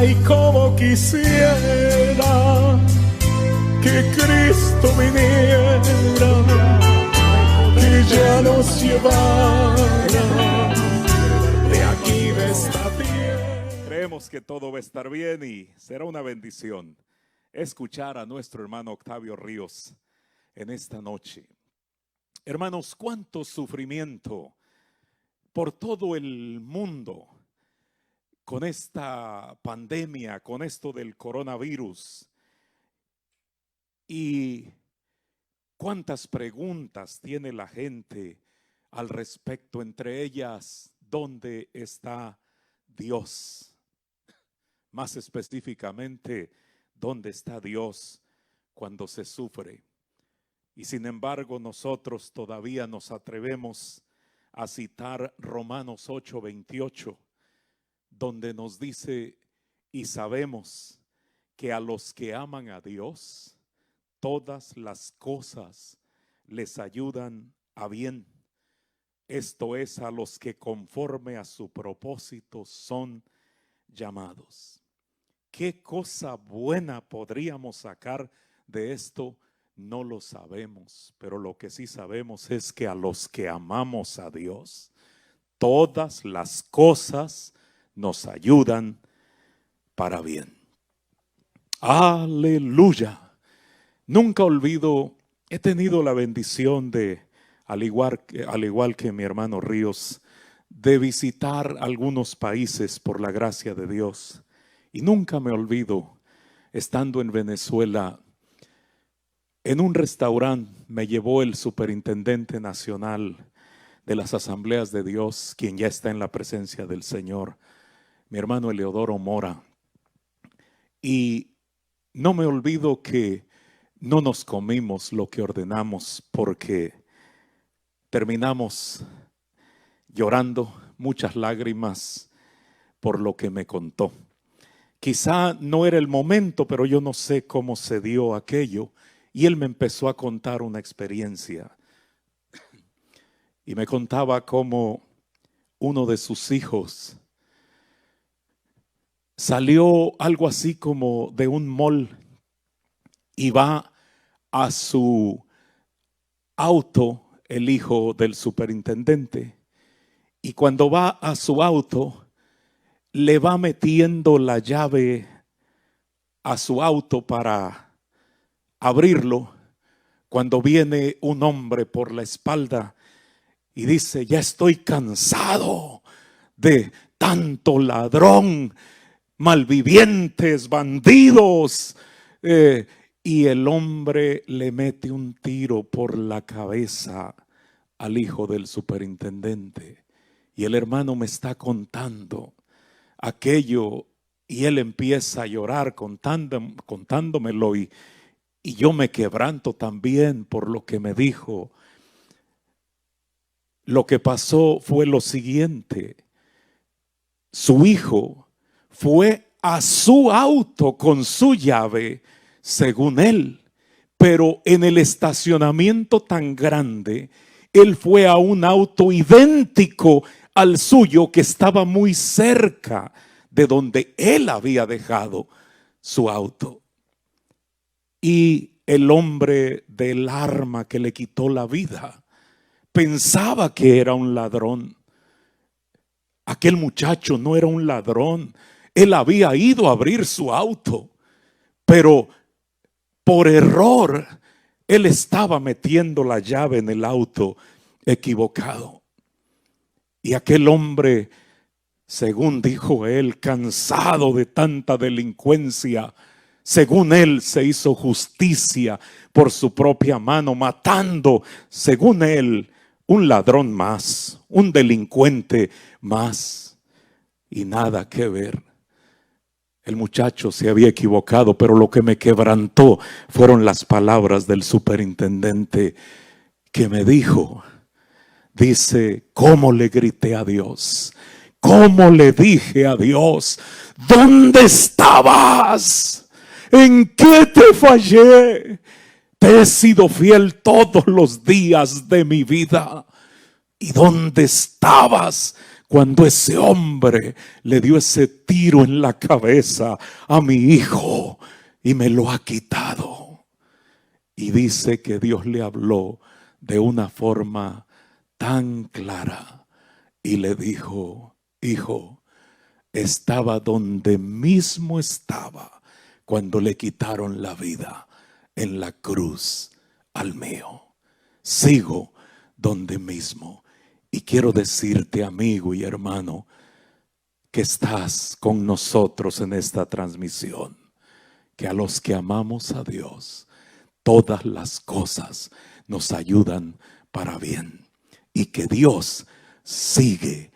Ay, cómo quisiera que Cristo viniera, que ya nos llevara de aquí, de esta tierra. Creemos que todo va a estar bien y será una bendición escuchar a nuestro hermano Octavio Ríos en esta noche. Hermanos, cuánto sufrimiento por todo el mundo con esta pandemia, con esto del coronavirus. Y cuántas preguntas tiene la gente al respecto, entre ellas, ¿dónde está Dios? Más específicamente, ¿dónde está Dios cuando se sufre? Y sin embargo, nosotros todavía nos atrevemos a citar Romanos 8:28, donde nos dice: y sabemos que a los que aman a Dios, todas las cosas les ayudan a bien. Esto es, a los que conforme a su propósito son llamados. ¿Qué cosa buena podríamos sacar de esto? No lo sabemos, pero lo que sí sabemos es que a los que amamos a Dios, todas las cosas nos ayudan para bien. Aleluya. Nunca olvido, he tenido la bendición de, al igual que mi hermano Ríos, de visitar algunos países por la gracia de Dios. Y nunca me olvido, estando en Venezuela, en un restaurante me llevó el superintendente nacional de las Asambleas de Dios, quien ya está en la presencia del Señor, mi hermano Eleodoro Mora. Y no me olvido que no nos comimos lo que ordenamos, porque terminamos llorando, muchas lágrimas por lo que me contó. Quizá no era el momento, pero yo no sé cómo se dio aquello. Y él me empezó a contar una experiencia. Y me contaba cómo uno de sus hijos salió algo así como de un mall y va a su auto, el hijo del superintendente. Y cuando va a su auto, le va metiendo la llave a su auto para abrirlo, cuando viene un hombre por la espalda y dice: ya estoy cansado de tanto ladrón, malvivientes, bandidos. Y el hombre le mete un tiro por la cabeza al hijo del superintendente. Y el hermano me está contando aquello y él empieza a llorar contándomelo, y yo me quebranto también por lo que me dijo. Lo que pasó fue lo siguiente: su hijo fue a su auto con su llave, según él, pero en el estacionamiento tan grande, él fue a un auto idéntico al suyo que estaba muy cerca de donde él había dejado su auto. Y el hombre del arma que le quitó la vida pensaba que era un ladrón. Aquel muchacho no era un ladrón. Él había ido a abrir su auto, pero por error él estaba metiendo la llave en el auto equivocado. Y aquel hombre, según dijo él, cansado de tanta delincuencia, según él se hizo justicia por su propia mano, matando, según él, un ladrón más, un delincuente más. Y nada que ver. El muchacho se había equivocado, pero lo que me quebrantó fueron las palabras del superintendente, que me dijo, dice: ¿cómo le grité a Dios? ¿Cómo le dije a Dios? ¿Dónde estabas? ¿En qué te fallé? Te he sido fiel todos los días de mi vida. ¿Y dónde estabas cuando ese hombre le dio ese tiro en la cabeza a mi hijo y me lo ha quitado. Y dice que Dios le habló de una forma tan clara y le dijo: hijo, estaba donde mismo estaba cuando le quitaron la vida en la cruz al mío. Sigo donde mismo. Y quiero decirte, amigo y hermano, que estás con nosotros en esta transmisión, que a los que amamos a Dios, todas las cosas nos ayudan para bien, y que Dios sigue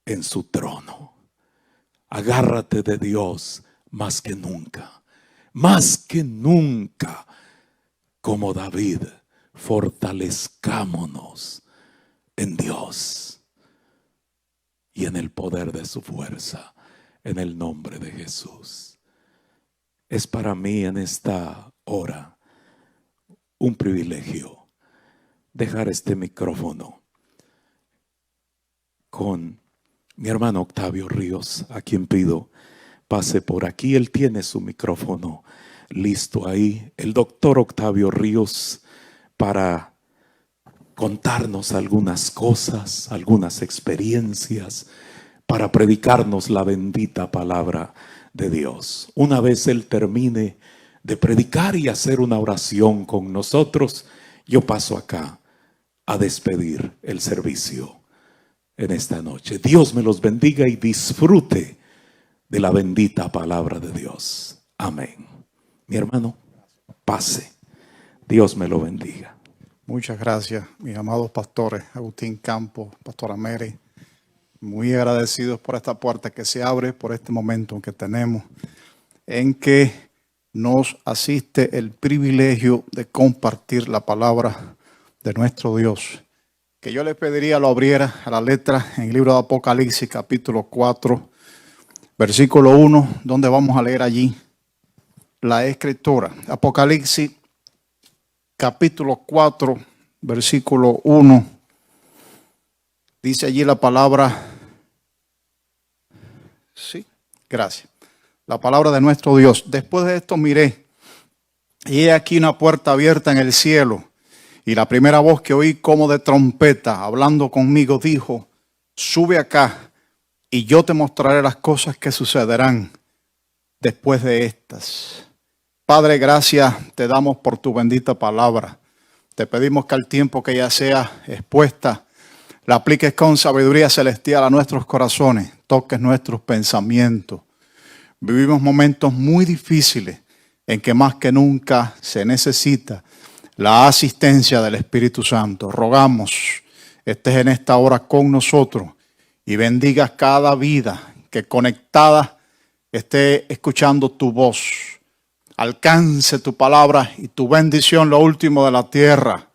en su trono. Agárrate de Dios más que nunca, como David, fortalezcámonos en Dios y en el poder de su fuerza, en el nombre de Jesús. Es para mí en esta hora un privilegio dejar este micrófono con mi hermano Octavio Ríos, a quien pido pase por aquí. Él tiene su micrófono listo ahí, el doctor Octavio Ríos, para contarnos algunas cosas, algunas experiencias, para predicarnos la bendita palabra de Dios. Una vez él termine de predicar y hacer una oración con nosotros, yo paso acá a despedir el servicio en esta noche. Dios me los bendiga y disfrute de la bendita palabra de Dios. Amén. Mi hermano, pase. Dios me lo bendiga. Muchas gracias, mis amados pastores, Agustín Campos, pastora Mary. Muy agradecidos por esta puerta que se abre, por este momento que tenemos, en que nos asiste el privilegio de compartir la palabra de nuestro Dios. Que yo le pediría lo abriera a la letra en el libro de Apocalipsis, capítulo 4, versículo 1, donde vamos a leer allí la escritura. Apocalipsis, capítulo 4, versículo 1. Dice allí la palabra. Sí, gracias. La palabra de nuestro Dios. Después de esto miré, y he aquí una puerta abierta en el cielo. Y la primera voz que oí como de trompeta, hablando conmigo, dijo: sube acá, y yo te mostraré las cosas que sucederán después de estas. Padre, gracias te damos por tu bendita palabra. Te pedimos que al tiempo que ya sea expuesta, la apliques con sabiduría celestial a nuestros corazones, toques nuestros pensamientos. Vivimos momentos muy difíciles en que más que nunca se necesita la asistencia del Espíritu Santo. Rogamos estés en esta hora con nosotros y bendigas cada vida que conectada esté escuchando tu voz. Alcance tu palabra y tu bendición, lo último de la tierra.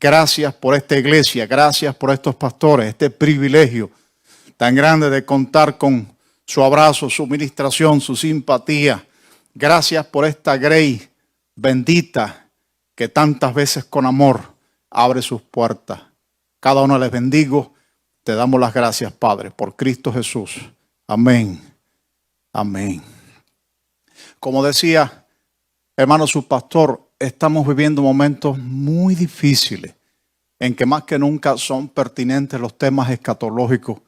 Gracias por esta iglesia, gracias por estos pastores, este privilegio tan grande de contar con su abrazo, su ministración, su simpatía. Gracias por esta grey bendita que tantas veces con amor abre sus puertas. Cada uno les bendigo. Te damos las gracias, Padre, por Cristo Jesús. Amén. Amén. Como decía, hermano, su pastor, estamos viviendo momentos muy difíciles en que más que nunca son pertinentes los temas escatológicos,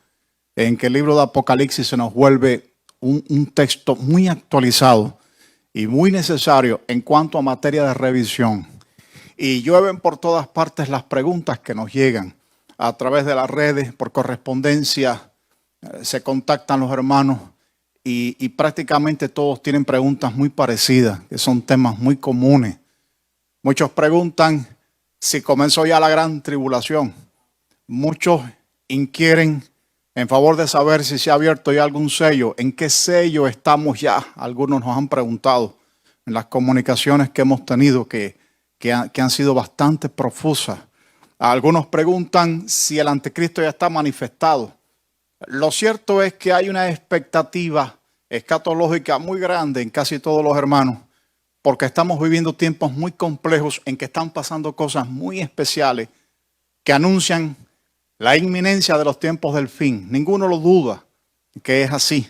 en que el libro de Apocalipsis se nos vuelve un texto muy actualizado y muy necesario en cuanto a materia de revisión. Y llueven por todas partes las preguntas que nos llegan a través de las redes, por correspondencia, se contactan los hermanos y prácticamente todos tienen preguntas muy parecidas, que son temas muy comunes. Muchos preguntan si comenzó ya la gran tribulación. Muchos inquieren en favor de saber si se ha abierto ya algún sello. ¿En qué sello estamos ya? Algunos nos han preguntado en las comunicaciones que hemos tenido que han sido bastante profusas. Algunos preguntan si el anticristo ya está manifestado. Lo cierto es que hay una expectativa escatológica muy grande en casi todos los hermanos, porque estamos viviendo tiempos muy complejos en que están pasando cosas muy especiales que anuncian la inminencia de los tiempos del fin. Ninguno lo duda que es así.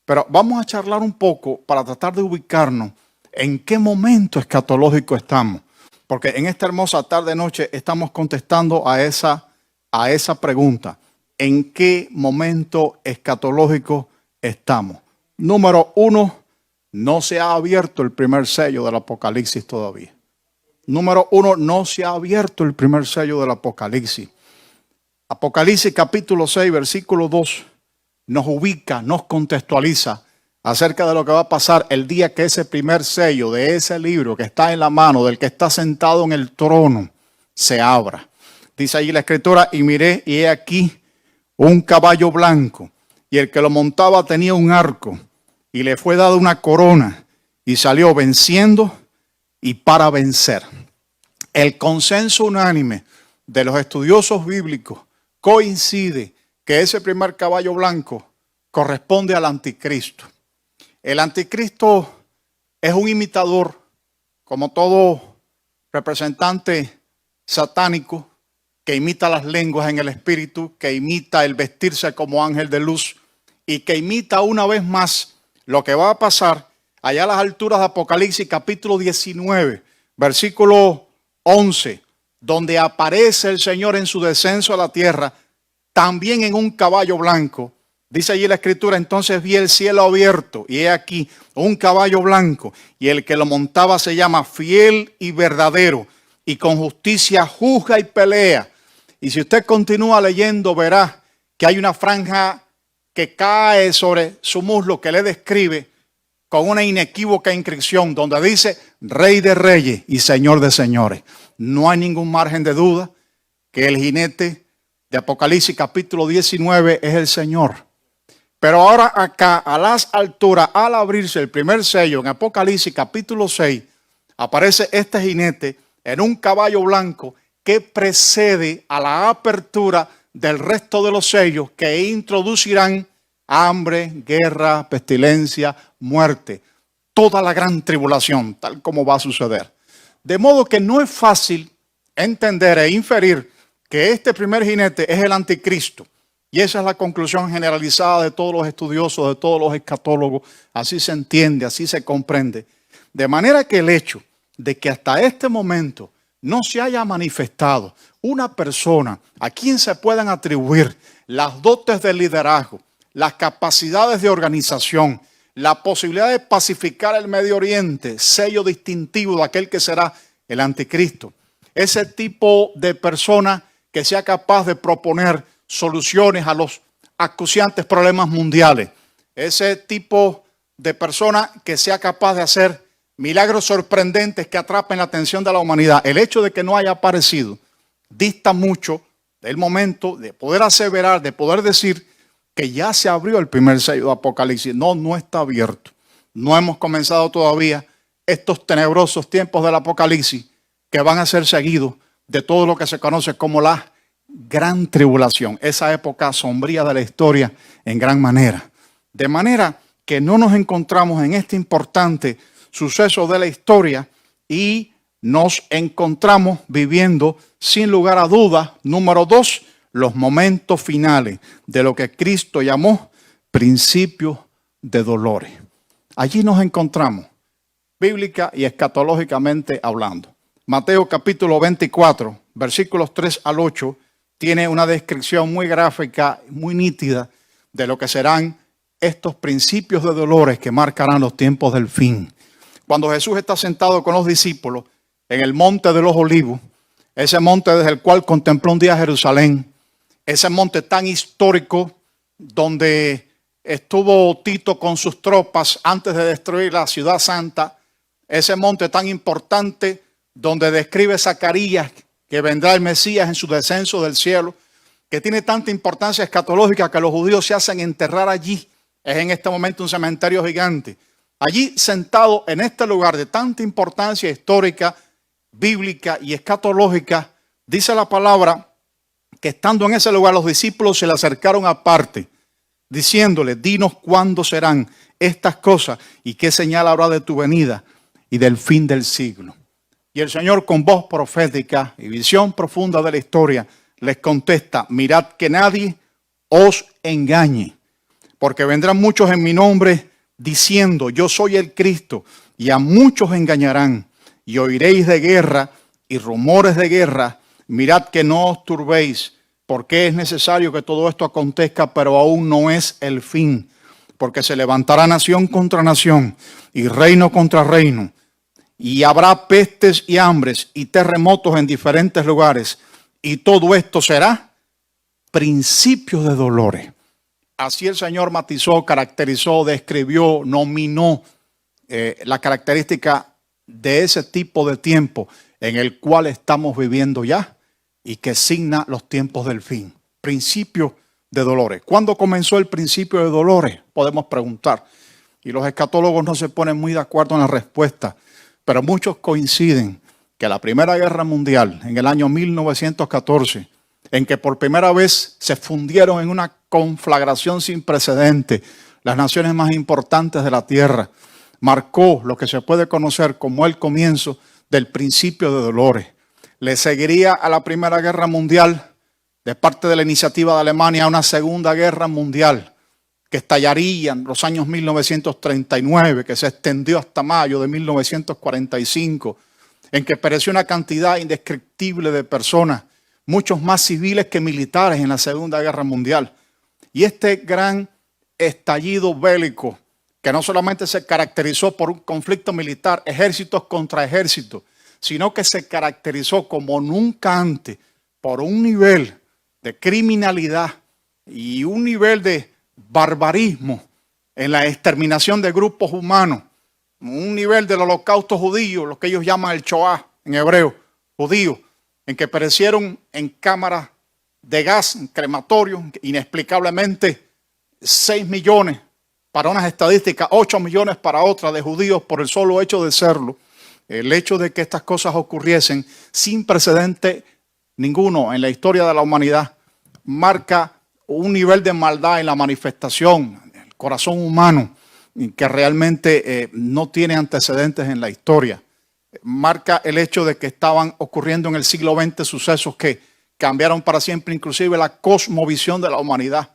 Pero vamos a charlar un poco para tratar de ubicarnos en qué momento escatológico estamos. Porque en esta hermosa tarde-noche estamos contestando a esa pregunta. ¿En qué momento escatológico estamos? Número 1, no se ha abierto el primer sello del Apocalipsis todavía. Número 1, no se ha abierto el primer sello del Apocalipsis. Apocalipsis capítulo 6, versículo 2, nos ubica, nos contextualiza acerca de lo que va a pasar el día que ese primer sello de ese libro que está en la mano del que está sentado en el trono se abra. Dice allí la escritura, y miré, y he aquí un caballo blanco, y el que lo montaba tenía un arco, y le fue dada una corona, y salió venciendo y para vencer. El consenso unánime de los estudiosos bíblicos coincide que ese primer caballo blanco corresponde al anticristo. El anticristo es un imitador, como todo representante satánico, que imita las lenguas en el espíritu, que imita el vestirse como ángel de luz y que imita una vez más lo que va a pasar allá a las alturas de Apocalipsis capítulo 19, versículo 11, donde aparece el Señor en su descenso a la tierra, también en un caballo blanco. Dice allí la escritura, entonces vi el cielo abierto y he aquí un caballo blanco y el que lo montaba se llama Fiel y Verdadero y con justicia juzga y pelea. Y si usted continúa leyendo verá que hay una franja que cae sobre su muslo que le describe con una inequívoca inscripción donde dice Rey de Reyes y Señor de Señores. No hay ningún margen de duda que el jinete de Apocalipsis capítulo 19 es el Señor. Pero ahora acá, a las alturas, al abrirse el primer sello en Apocalipsis capítulo 6, aparece este jinete en un caballo blanco que precede a la apertura del resto de los sellos que introducirán hambre, guerra, pestilencia, muerte. Toda la gran tribulación, tal como va a suceder. De modo que no es fácil entender e inferir que este primer jinete es el anticristo. Y esa es la conclusión generalizada de todos los estudiosos, de todos los escatólogos. Así se entiende, así se comprende. De manera que el hecho de que hasta este momento no se haya manifestado una persona a quien se puedan atribuir las dotes del liderazgo, las capacidades de organización, la posibilidad de pacificar el Medio Oriente, sello distintivo de aquel que será el anticristo. Ese tipo de persona que sea capaz de proponer soluciones a los acuciantes problemas mundiales. Ese tipo de persona que sea capaz de hacer milagros sorprendentes que atrapen la atención de la humanidad. El hecho de que no haya aparecido dista mucho del momento de poder aseverar, de poder decir que ya se abrió el primer sello de Apocalipsis. No, no está abierto. No hemos comenzado todavía estos tenebrosos tiempos del Apocalipsis que van a ser seguidos de todo lo que se conoce como la gran tribulación, esa época sombría de la historia en gran manera. De manera que no nos encontramos en este importante suceso de la historia y nos encontramos viviendo sin lugar a dudas, número 2, los momentos finales de lo que Cristo llamó principios de dolores. Allí nos encontramos, bíblica y escatológicamente hablando. Mateo capítulo 24, versículos 3 al 8, tiene una descripción muy gráfica, muy nítida de lo que serán estos principios de dolores que marcarán los tiempos del fin. Cuando Jesús está sentado con los discípulos en el monte de los olivos, ese monte desde el cual contempló un día Jerusalén, ese monte tan histórico donde estuvo Tito con sus tropas antes de destruir la ciudad santa, ese monte tan importante donde describe Zacarías que vendrá el Mesías en su descenso del cielo, que tiene tanta importancia escatológica que los judíos se hacen enterrar allí. Es en este momento un cementerio gigante. Allí sentado en este lugar de tanta importancia histórica, bíblica y escatológica, dice la palabra que estando en ese lugar los discípulos se le acercaron aparte, diciéndole, dinos cuándo serán estas cosas y qué señal habrá de tu venida y del fin del siglo. Y el Señor con voz profética y visión profunda de la historia les contesta: mirad que nadie os engañe, porque vendrán muchos en mi nombre diciendo, yo soy el Cristo, y a muchos engañarán, y oiréis de guerra y rumores de guerra. Mirad que no os turbéis, porque es necesario que todo esto acontezca, pero aún no es el fin, porque se levantará nación contra nación y reino contra reino, y habrá pestes y hambres y terremotos en diferentes lugares, y todo esto será principio de dolores. Así el Señor matizó, caracterizó, describió, nominó la característica de ese tipo de tiempo en el cual estamos viviendo ya y que signa los tiempos del fin. Principio de dolores. ¿Cuándo comenzó el principio de dolores? Podemos preguntar. Y los escatólogos no se ponen muy de acuerdo en la respuesta, pero muchos coinciden que la Primera Guerra Mundial, en el año 1914, en que por primera vez se fundieron en una conflagración sin precedente las naciones más importantes de la tierra, marcó lo que se puede conocer como el comienzo del principio de dolores. Le seguiría a la Primera Guerra Mundial, de parte de la iniciativa de Alemania, una Segunda Guerra Mundial que estallaría en los años 1939, que se extendió hasta mayo de 1945, en que pereció una cantidad indescriptible de personas, muchos más civiles que militares en la Segunda Guerra Mundial. Y este gran estallido bélico, que no solamente se caracterizó por un conflicto militar, ejércitos contra ejércitos, sino que se caracterizó como nunca antes por un nivel de criminalidad y un nivel de barbarismo en la exterminación de grupos humanos, un nivel del holocausto judío, lo que ellos llaman el Shoah en hebreo, judío, en que perecieron en cámaras de gas, en crematorios, inexplicablemente 6 millones para unas estadísticas, 8 millones para otras de judíos por el solo hecho de serlo. El hecho de que estas cosas ocurriesen sin precedente ninguno en la historia de la humanidad marca un nivel de maldad en la manifestación, el corazón humano, que realmente no tiene antecedentes en la historia. Marca el hecho de que estaban ocurriendo en el siglo XX sucesos que cambiaron para siempre inclusive la cosmovisión de la humanidad.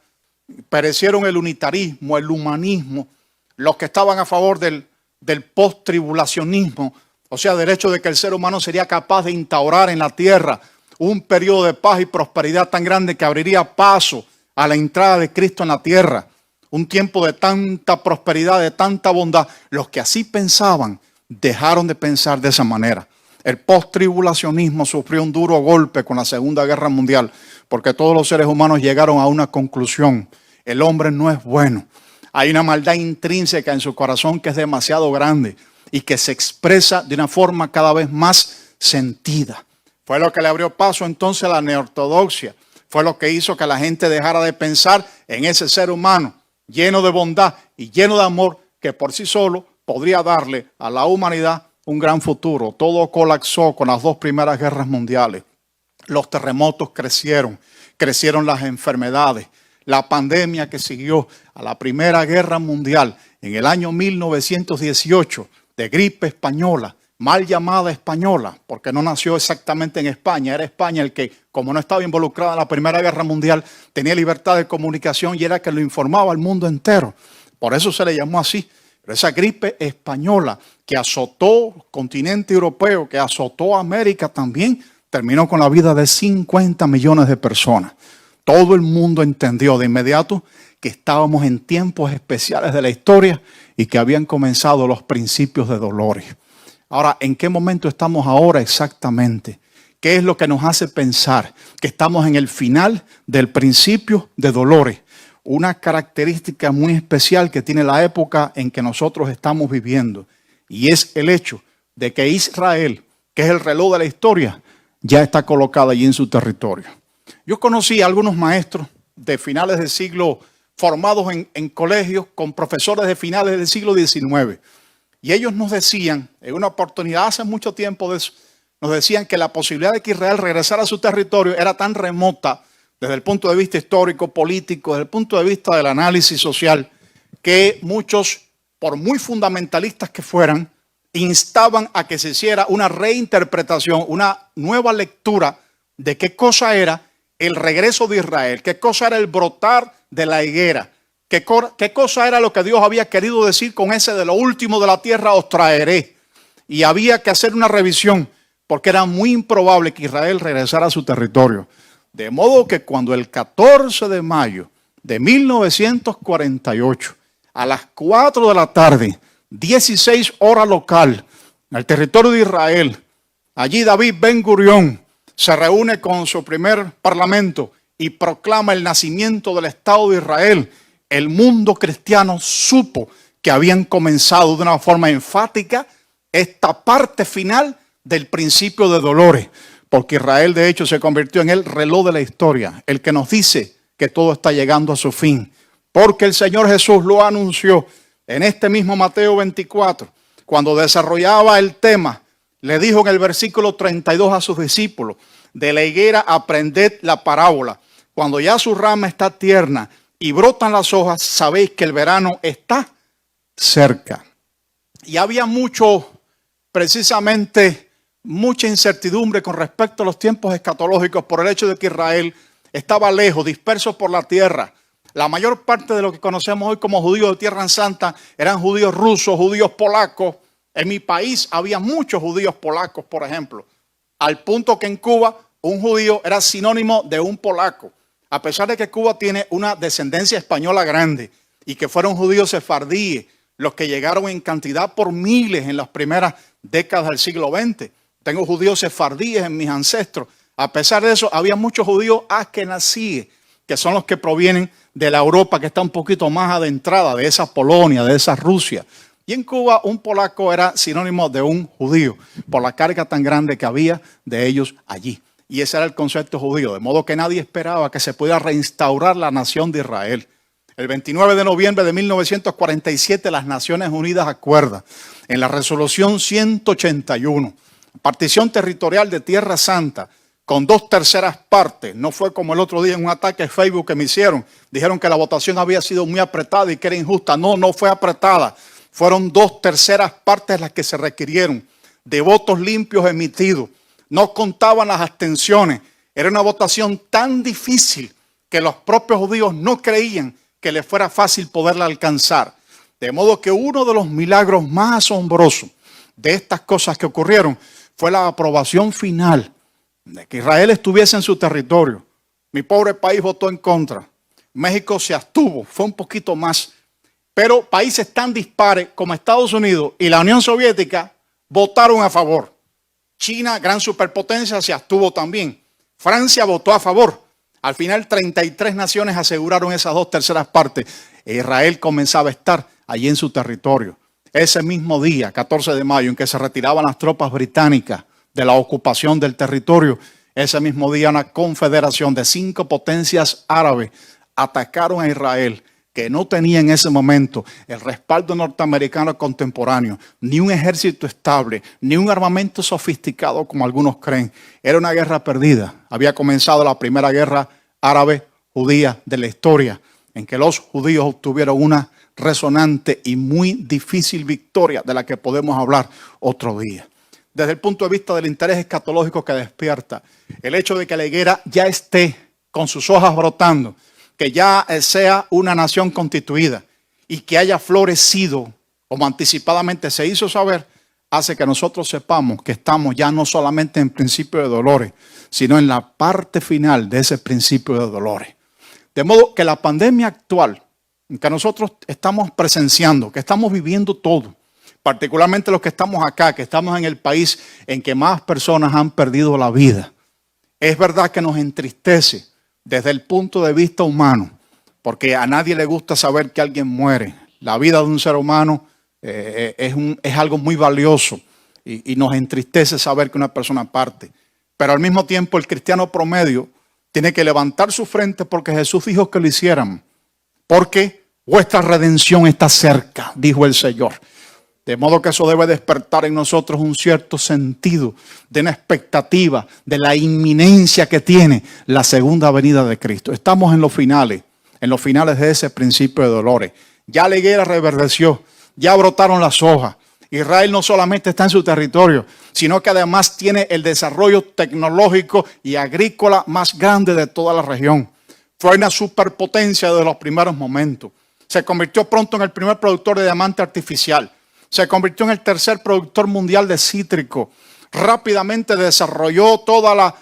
Perecieron el unitarismo, el humanismo, los que estaban a favor del post-tribulacionismo, o sea, del hecho de que el ser humano sería capaz de instaurar en la tierra un periodo de paz y prosperidad tan grande que abriría paso a la entrada de Cristo en la tierra. Un tiempo de tanta prosperidad, de tanta bondad. Los que así pensaban dejaron de pensar de esa manera. El post-tribulacionismo sufrió un duro golpe con la Segunda Guerra Mundial, porque todos los seres humanos llegaron a una conclusión: el hombre no es bueno. Hay una maldad intrínseca en su corazón que es demasiado grande y que se expresa de una forma cada vez más sentida. Fue lo que le abrió paso entonces a la neortodoxia. Fue lo que hizo que la gente dejara de pensar en ese ser humano lleno de bondad y lleno de amor que por sí solo podría darle a la humanidad un gran futuro. Todo colapsó con las 2 primeras guerras mundiales. Los terremotos crecieron las enfermedades. La pandemia que siguió a la Primera Guerra Mundial en el año 1918 de gripe española, mal llamada española, porque no nació exactamente en España. Era España el que, como no estaba involucrada en la Primera Guerra Mundial, tenía libertad de comunicación y era que lo informaba al mundo entero. Por eso se le llamó así. Pero esa gripe española que azotó el continente europeo, que azotó América también, terminó con la vida de 50 millones de personas. Todo el mundo entendió de inmediato que estábamos en tiempos especiales de la historia y que habían comenzado los principios de dolores. Ahora, ¿en qué momento estamos ahora exactamente? ¿Qué es lo que nos hace pensar que estamos en el final del principio de dolores? Una característica muy especial que tiene la época en que nosotros estamos viviendo, y es el hecho de que Israel, que es el reloj de la historia, ya está colocada allí en su territorio. Yo conocí a algunos maestros de finales del siglo, formados en colegios con profesores de finales del siglo XIX, y ellos nos decían, en una oportunidad hace mucho tiempo de eso, nos decían que la posibilidad de que Israel regresara a su territorio era tan remota desde el punto de vista histórico, político, desde el punto de vista del análisis social, que muchos, por muy fundamentalistas que fueran, instaban a que se hiciera una reinterpretación, una nueva lectura de qué cosa era el regreso de Israel, qué cosa era el brotar de la higuera, qué cosa era lo que Dios había querido decir con ese de lo último de la tierra os traeré. Y había que hacer una revisión porque era muy improbable que Israel regresara a su territorio. De modo que cuando el 14 de mayo de 1948, a las 4 de la tarde, 16 horas local, en el territorio de Israel, allí David Ben Gurión se reúne con su primer parlamento y proclama el nacimiento del Estado de Israel. El mundo cristiano supo que habían comenzado de una forma enfática esta parte final del principio de dolores, porque Israel de hecho se convirtió en el reloj de la historia, el que nos dice que todo está llegando a su fin, porque el Señor Jesús lo anunció en este mismo Mateo 24, cuando desarrollaba el tema, le dijo en el versículo 32 a sus discípulos, de la higuera aprended la parábola, cuando ya su rama está tierna y brotan las hojas, sabéis que el verano está cerca. Y había precisamente mucha incertidumbre con respecto a los tiempos escatológicos por el hecho de que Israel estaba lejos, disperso por la tierra. La mayor parte de lo que conocemos hoy como judíos de Tierra Santa eran judíos rusos, judíos polacos. En mi país había muchos judíos polacos, por ejemplo, al punto que en Cuba un judío era sinónimo de un polaco. A pesar de que Cuba tiene una descendencia española grande y que fueron judíos sefardíes los que llegaron en cantidad por miles en las primeras décadas del siglo XX. Tengo judíos sefardíes en mis ancestros. A pesar de eso, había muchos judíos askenazíes, que son los que provienen de la Europa que está un poquito más adentrada, de esa Polonia, de esa Rusia. Y en Cuba un polaco era sinónimo de un judío, por la carga tan grande que había de ellos allí. Y ese era el concepto judío, de modo que nadie esperaba que se pudiera reinstaurar la nación de Israel. El 29 de noviembre de 1947 las Naciones Unidas acuerdan en la resolución 181, partición territorial de Tierra Santa, con 2/3 partes. No fue como el otro día en un ataque a Facebook que me hicieron. Dijeron que la votación había sido muy apretada y que era injusta. No, no fue apretada. Fueron 2/3 partes las que se requirieron de votos limpios emitidos. No contaban las abstenciones. Era una votación tan difícil que los propios judíos no creían que les fuera fácil poderla alcanzar. De modo que uno de los milagros más asombrosos de estas cosas que ocurrieron fue la aprobación final de que Israel estuviese en su territorio. Mi pobre país votó en contra. México se abstuvo, fue un poquito más. Pero países tan dispares como Estados Unidos y la Unión Soviética votaron a favor. China, gran superpotencia, se abstuvo también. Francia votó a favor. Al final 33 naciones aseguraron esas 2/3 partes. Israel comenzaba a estar allí en su territorio. Ese mismo día, 14 de mayo, en que se retiraban las tropas británicas de la ocupación del territorio, ese mismo día una confederación de 5 potencias árabes atacaron a Israel, que no tenía en ese momento el respaldo norteamericano contemporáneo, ni un ejército estable, ni un armamento sofisticado como algunos creen. Era una guerra perdida. Había comenzado la primera guerra árabe-judía de la historia, en que los judíos obtuvieron una resonante y muy difícil victoria de la que podemos hablar otro día. Desde el punto de vista del interés escatológico que despierta, el hecho de que la higuera ya esté con sus hojas brotando, que ya sea una nación constituida y que haya florecido, como anticipadamente se hizo saber, hace que nosotros sepamos que estamos ya no solamente en principio de dolores, sino en la parte final de ese principio de dolores. De modo que la pandemia actual, que nosotros estamos presenciando, que estamos viviendo todo, particularmente los que estamos acá, que estamos en el país en que más personas han perdido la vida, es verdad que nos entristece desde el punto de vista humano, porque a nadie le gusta saber que alguien muere. La vida de un ser humano es algo muy valioso y nos entristece saber que una persona parte. Pero al mismo tiempo el cristiano promedio tiene que levantar su frente porque Jesús dijo que lo hicieran. Porque vuestra redención está cerca, dijo el Señor. De modo que eso debe despertar en nosotros un cierto sentido de una expectativa de la inminencia que tiene la segunda venida de Cristo. Estamos en los finales de ese principio de dolores. Ya la higuera reverdeció, ya brotaron las hojas. Israel no solamente está en su territorio, sino que además tiene el desarrollo tecnológico y agrícola más grande de toda la región. Fue una superpotencia desde los primeros momentos. Se convirtió pronto en el primer productor de diamante artificial. Se convirtió en el tercer productor mundial de cítrico. Rápidamente desarrolló toda la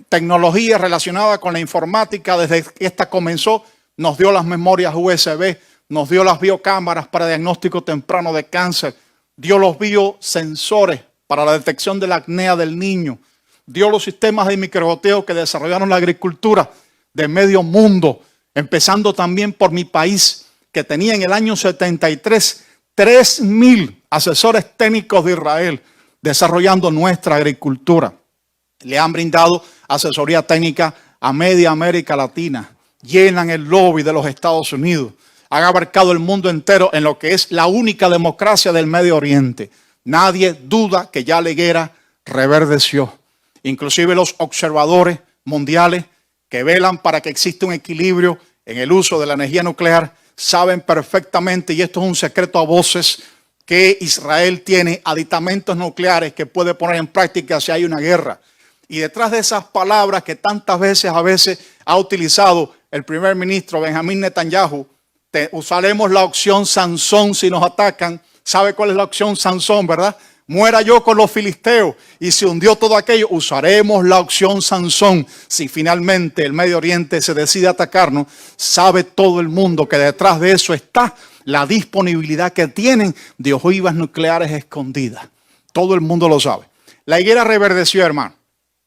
tecnología relacionada con la informática desde que esta comenzó. Nos dio las memorias USB, nos dio las biocámaras para diagnóstico temprano de cáncer, dio los biosensores para la detección de la apnea del niño, dio los sistemas de microgoteo que desarrollaron la agricultura de medio mundo, empezando también por mi país, que tenía en el año 73 3,000 asesores técnicos de Israel desarrollando nuestra agricultura. Le han brindado asesoría técnica a media América Latina, llenan el lobby de los Estados Unidos, han abarcado el mundo entero en lo que es la única democracia del Medio Oriente. Nadie duda que ya la higuera reverdeció. Inclusive los observadores mundiales que velan para que exista un equilibrio en el uso de la energía nuclear saben perfectamente, y esto es un secreto a voces, que Israel tiene aditamentos nucleares que puede poner en práctica si hay una guerra. Y detrás de esas palabras que tantas veces ha utilizado el primer ministro Benjamín Netanyahu, usaremos la opción Sansón si nos atacan. ¿Sabe cuál es la opción Sansón, verdad? Muera yo con los filisteos. Y se hundió todo aquello. Usaremos la opción Sansón si finalmente el Medio Oriente se decide atacarnos. Sabe todo el mundo que detrás de eso está la disponibilidad que tienen de ojivas nucleares escondidas. Todo el mundo lo sabe. La higuera reverdeció, hermano.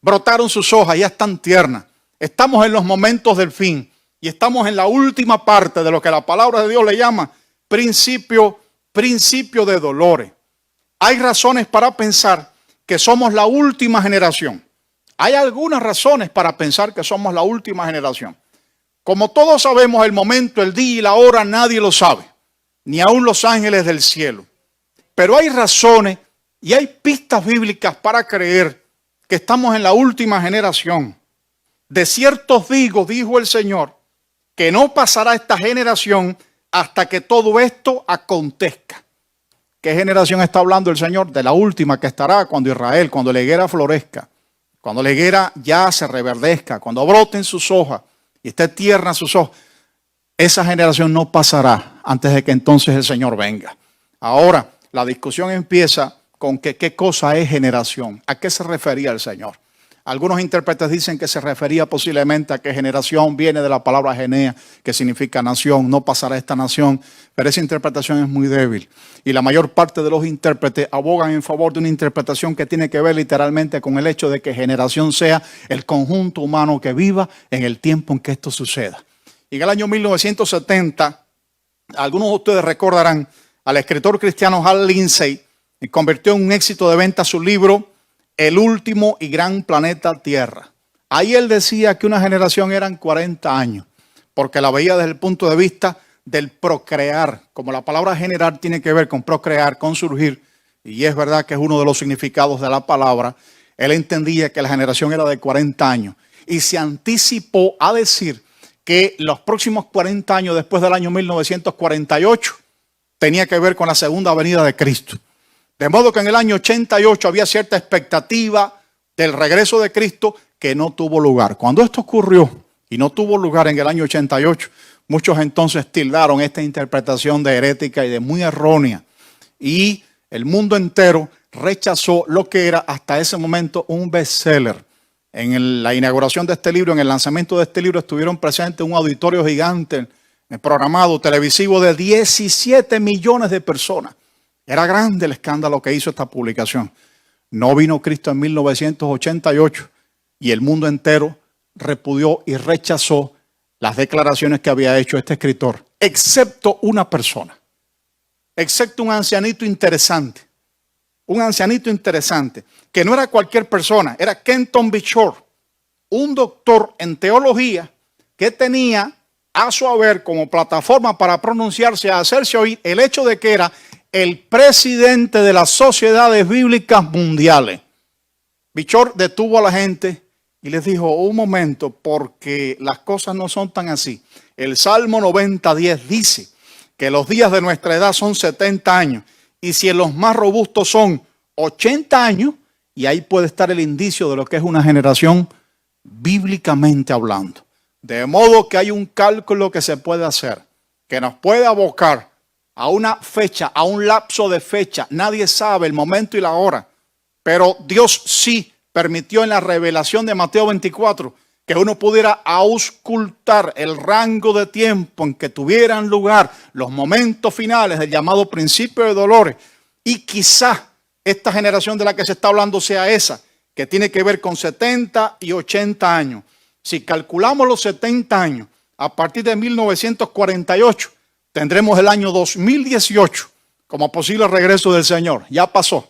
Brotaron sus hojas, ya están tiernas. Estamos en los momentos del fin. Y estamos en la última parte de lo que la palabra de Dios le llama principio de dolores. Hay razones para pensar que somos la última generación. Hay algunas razones para pensar que somos la última generación. Como todos sabemos, el momento, el día y la hora nadie lo sabe, ni aun los ángeles del cielo. Pero hay razones y hay pistas bíblicas para creer que estamos en la última generación. De cierto os digo, dijo el Señor, que no pasará esta generación hasta que todo esto acontezca. ¿Qué generación está hablando el Señor? De la última que estará cuando Israel, cuando la higuera florezca, cuando la higuera ya se reverdezca, cuando broten sus hojas y esté tierna sus hojas. Esa generación no pasará antes de que entonces el Señor venga. Ahora, la discusión empieza con que qué cosa es generación. ¿A qué se refería el Señor? Algunos intérpretes dicen que se refería posiblemente a que generación viene de la palabra genea, que significa nación, no pasará esta nación, pero esa interpretación es muy débil. Y la mayor parte de los intérpretes abogan en favor de una interpretación que tiene que ver literalmente con el hecho de que generación sea el conjunto humano que viva en el tiempo en que esto suceda. Y en el año 1970, algunos de ustedes recordarán al escritor cristiano Hal Lindsey, que convirtió en un éxito de venta su libro El último y gran planeta Tierra. Ahí él decía que una generación eran 40 años, porque la veía desde el punto de vista del procrear. Como la palabra generar tiene que ver con procrear, con surgir, y es verdad que es uno de los significados de la palabra, él entendía que la generación era de 40 años y se anticipó a decir que los próximos 40 años después del año 1948 tenía que ver con la segunda venida de Cristo. De modo que en el año 88 había cierta expectativa del regreso de Cristo que no tuvo lugar. Cuando esto ocurrió y no tuvo lugar en el año 88, muchos entonces tildaron esta interpretación de herética y de muy errónea. Y el mundo entero rechazó lo que era hasta ese momento un bestseller. En la inauguración de este libro, en el lanzamiento de este libro, estuvieron presentes un auditorio gigante programado televisivo de 17 millones de personas. Era grande el escándalo que hizo esta publicación. No vino Cristo en 1988 y el mundo entero repudió y rechazó las declaraciones que había hecho este escritor, excepto una persona, excepto un ancianito interesante, que no era cualquier persona, era Kenton Bichor, un doctor en teología que tenía a su haber como plataforma para pronunciarse, a hacerse oír el hecho de que era el presidente de las sociedades bíblicas mundiales. Bichor detuvo a la gente y les dijo, un momento, porque las cosas no son tan así. El Salmo 90:10 dice que los días de nuestra edad son 70 años y si en los más robustos son 80 años, y ahí puede estar el indicio de lo que es una generación bíblicamente hablando. De modo que hay un cálculo que se puede hacer, que nos puede abocar a una fecha, a un lapso de fecha. Nadie sabe el momento y la hora, pero Dios sí permitió en la revelación de Mateo 24 que uno pudiera auscultar el rango de tiempo en que tuvieran lugar los momentos finales del llamado principio de dolores. Y quizá esta generación de la que se está hablando sea esa, que tiene que ver con 70 y 80 años. Si calculamos los 70 años, a partir de 1948, tendremos el año 2018 como posible regreso del Señor. Ya pasó.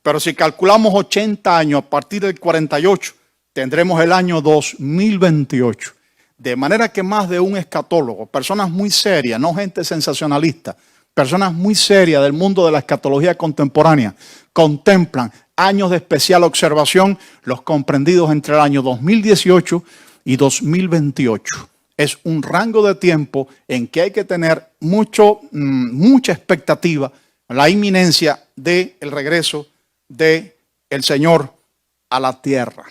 Pero si calculamos 80 años, a partir del 48, tendremos el año 2028. De manera que más de un escatólogo, personas muy serias, no gente sensacionalista, personas muy serias del mundo de la escatología contemporánea, contemplan años de especial observación, los comprendidos entre el año 2018 y 2028. Es un rango de tiempo en que hay que tener mucha expectativa, la inminencia del regreso del Señor a la tierra.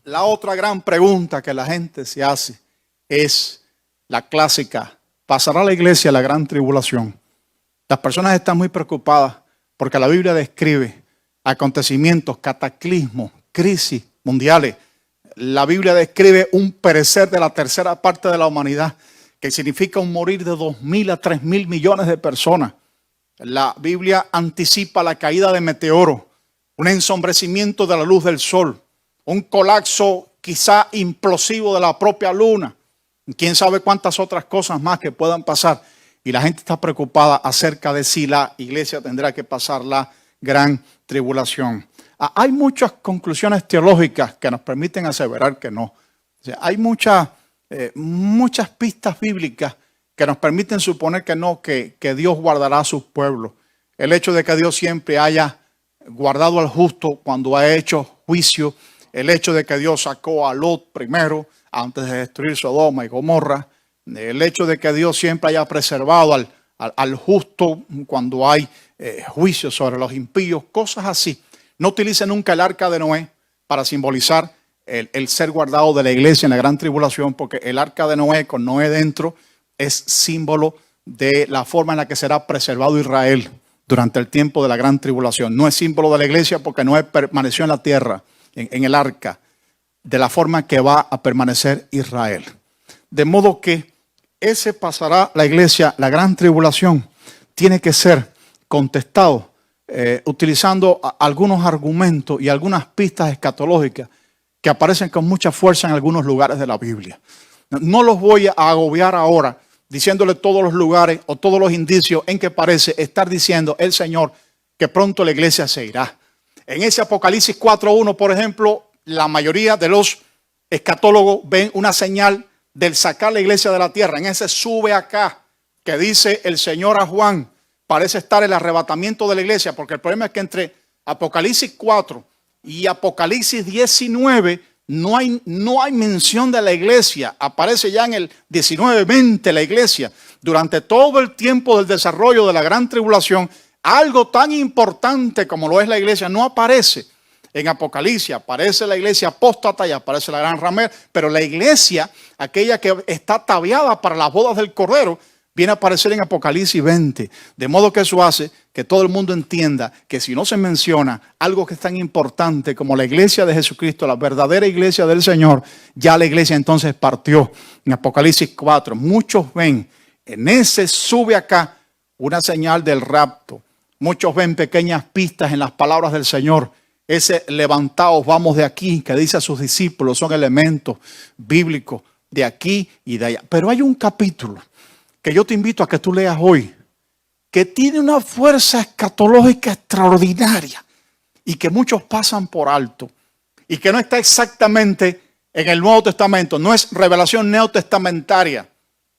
La otra gran pregunta que la gente se hace es la clásica: ¿pasará la iglesia la gran tribulación? Las personas están muy preocupadas porque la Biblia describe acontecimientos, cataclismos, crisis mundiales. La Biblia describe un perecer de la tercera parte de la humanidad, que significa un morir de 2.000 a 3.000 millones de personas. La Biblia anticipa la caída de meteoros, un ensombrecimiento de la luz del sol, un colapso quizá implosivo de la propia luna. Quién sabe cuántas otras cosas más que puedan pasar. Y la gente está preocupada acerca de si la iglesia tendrá que pasar la gran tribulación. Hay muchas conclusiones teológicas que nos permiten aseverar que no. O sea, hay muchas pistas bíblicas que nos permiten suponer que no, que Dios guardará a sus pueblos. El hecho de que Dios siempre haya guardado al justo cuando ha hecho juicio, el hecho de que Dios sacó a Lot primero antes de destruir Sodoma y Gomorra, el hecho de que Dios siempre haya preservado al justo cuando hay juicio sobre los impíos, cosas así. No utilice nunca el arca de Noé para simbolizar el ser guardado de la iglesia en la gran tribulación, porque el arca de Noé con Noé dentro es símbolo de la forma en la que será preservado Israel durante el tiempo de la gran tribulación. No es símbolo de la iglesia porque Noé permaneció en la tierra, en el arca, de la forma que va a permanecer Israel. De modo que ese pasará la iglesia, la gran tribulación, tiene que ser contestado utilizando algunos argumentos y algunas pistas escatológicas que aparecen con mucha fuerza en algunos lugares de la Biblia. No los voy a agobiar ahora diciéndole todos los lugares o todos los indicios en que parece estar diciendo el Señor que pronto la iglesia se irá. En ese Apocalipsis 4.1, por ejemplo, la mayoría de los escatólogos ven una señal del sacar la iglesia de la tierra. En ese sube acá que dice el Señor a Juan, parece estar el arrebatamiento de la iglesia, porque el problema es que entre Apocalipsis 4 y Apocalipsis 19 no hay mención de la iglesia. Aparece ya en el 19:20 la iglesia. Durante todo el tiempo del desarrollo de la gran tribulación, algo tan importante como lo es la iglesia no aparece. En Apocalipsis aparece la iglesia apóstata y aparece la gran ramera, pero la iglesia, aquella que está ataviada para las bodas del Cordero, viene a aparecer en Apocalipsis 20. De modo que eso hace que todo el mundo entienda que si no se menciona algo que es tan importante como la iglesia de Jesucristo, la verdadera iglesia del Señor, ya la iglesia entonces partió. En Apocalipsis 4, muchos ven en ese sube acá una señal del rapto. Muchos ven pequeñas pistas en las palabras del Señor. Ese levantaos, vamos de aquí, que dice a sus discípulos, son elementos bíblicos de aquí y de allá. Pero hay un capítulo que yo te invito a que tú leas hoy, que tiene una fuerza escatológica extraordinaria y que muchos pasan por alto y que no está exactamente en el Nuevo Testamento, no es revelación neotestamentaria,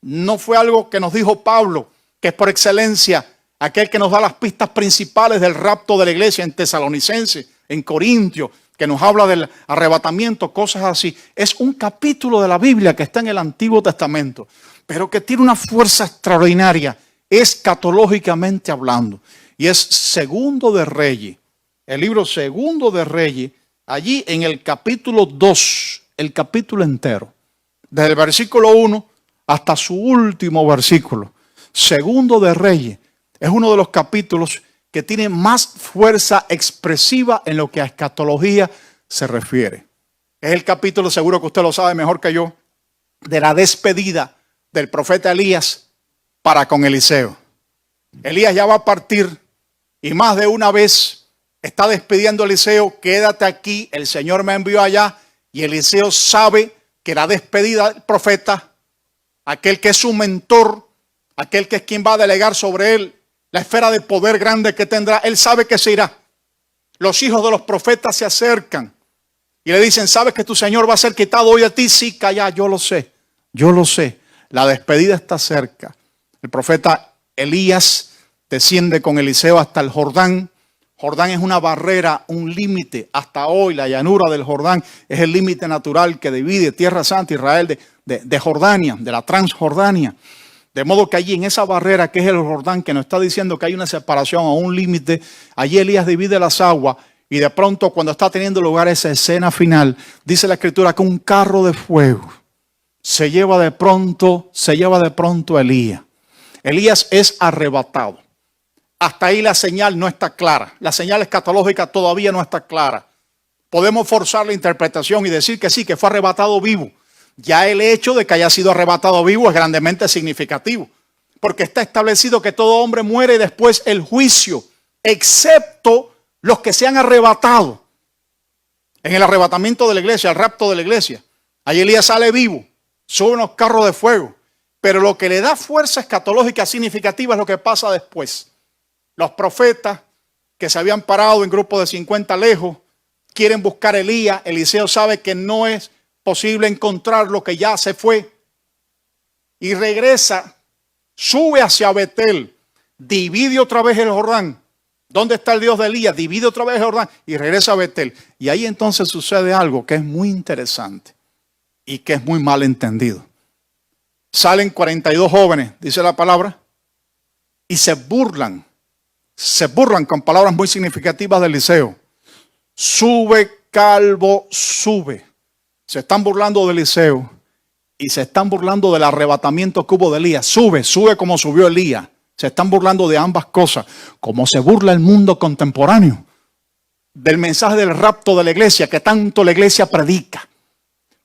no fue algo que nos dijo Pablo, que es por excelencia aquel que nos da las pistas principales del rapto de la iglesia en Tesalonicenses, en Corintios, que nos habla del arrebatamiento, cosas así. Es un capítulo de la Biblia que está en el Antiguo Testamento, pero que tiene una fuerza extraordinaria, escatológicamente hablando. y es Segundo de Reyes. El libro Segundo de Reyes, allí en el capítulo 2, el capítulo entero, desde el versículo 1 hasta su último versículo. Segundo de Reyes es uno de los capítulos que tiene más fuerza expresiva en lo que a escatología se refiere. Es el capítulo, seguro que usted lo sabe mejor que yo, de la despedida del profeta Elías para con Eliseo. Elías ya va a partir y más de una vez está despidiendo a Eliseo: quédate aquí, el Señor me envió allá. Y Eliseo sabe que la despedida del profeta, aquel que es su mentor, aquel que es quien va a delegar sobre él la esfera de poder grande que tendrá, él sabe que se irá. Los hijos de los profetas se acercan y le dicen: ¿sabes que tu Señor va a ser quitado hoy a ti? Sí, calla, yo lo sé, yo lo sé. La despedida está cerca. El profeta Elías desciende con Eliseo hasta el Jordán. Jordán es una barrera, un límite. Hasta hoy la llanura del Jordán es el límite natural que divide Tierra Santa, Israel, de Jordania, de la Transjordania. De modo que allí en esa barrera que es el Jordán, que nos está diciendo que hay una separación o un límite, allí Elías divide las aguas y de pronto cuando está teniendo lugar esa escena final, dice la Escritura que un carro de fuego se lleva de pronto a Elías. Elías es arrebatado. Hasta ahí la señal no está clara. La señal escatológica todavía no está clara. Podemos forzar la interpretación y decir que sí, que fue arrebatado vivo. Ya el hecho de que haya sido arrebatado vivo es grandemente significativo, porque está establecido que todo hombre muere y después el juicio, excepto los que se han arrebatado. En el arrebatamiento de la iglesia, el rapto de la iglesia, ahí Elías sale vivo, sube unos carros de fuego. Pero lo que le da fuerza escatológica significativa es lo que pasa después. Los profetas que se habían parado en grupos de 50 lejos quieren buscar a Elías. Eliseo sabe que no es posible encontrar lo que ya se fue. Y regresa, sube hacia Betel, divide otra vez el Jordán. ¿Dónde está el Dios de Elías? Divide otra vez el Jordán y regresa a Betel. Y ahí entonces sucede algo que es muy interesante y que es muy mal entendido. Salen 42 jóvenes, dice la palabra, y se burlan con palabras muy significativas de Eliseo. Sube, calvo, sube. Se están burlando de Eliseo y se están burlando del arrebatamiento que hubo de Elías. Sube, sube como subió Elías. Se están burlando de ambas cosas, como se burla el mundo contemporáneo del mensaje del rapto de la iglesia que tanto la iglesia predica.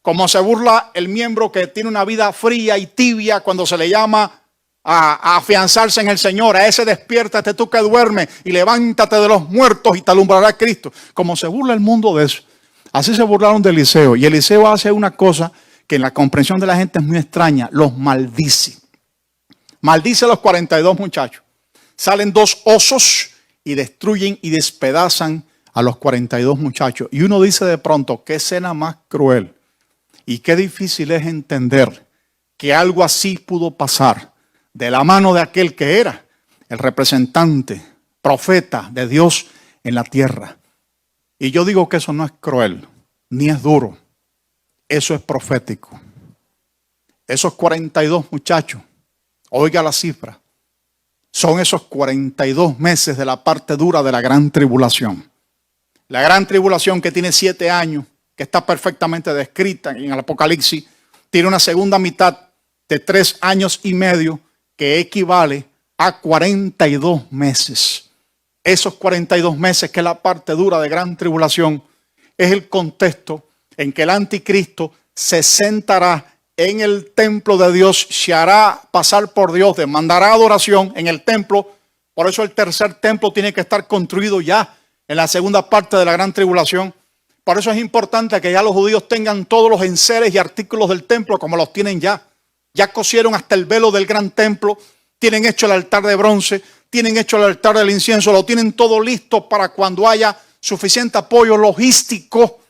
Como se burla el miembro que tiene una vida fría y tibia cuando se le llama a afianzarse en el Señor. A ese despiértate tú que duermes y levántate de los muertos y te alumbrará Cristo. Como se burla el mundo de eso. Así se burlaron de Eliseo. Y Eliseo hace una cosa que en la comprensión de la gente es muy extraña. Los maldice. Maldice a los 42 muchachos. Salen 2 osos y destruyen y despedazan a los 42 muchachos. Y uno dice de pronto, qué escena más cruel. Y qué difícil es entender que algo así pudo pasar de la mano de aquel que era el representante, profeta de Dios en la tierra. Y yo digo que eso no es cruel, ni es duro. Eso es profético. Esos 42 muchachos, oiga la cifra, son esos 42 meses de la parte dura de la gran tribulación. La gran tribulación que tiene 7 años, que está perfectamente descrita en el Apocalipsis, tiene una segunda mitad de 3 años y medio que equivale a 42 meses. Esos 42 meses, que es la parte dura de gran tribulación, es el contexto en que el anticristo se sentará en el templo de Dios, se hará pasar por Dios, demandará adoración en el templo. Por eso el tercer templo tiene que estar construido ya en la segunda parte de la gran tribulación. Por eso es importante que ya los judíos tengan todos los enseres y artículos del templo como los tienen ya. Ya cosieron hasta el velo del gran templo, tienen hecho el altar de bronce, tienen hecho el altar del incienso, lo tienen todo listo para cuando haya suficiente apoyo logístico,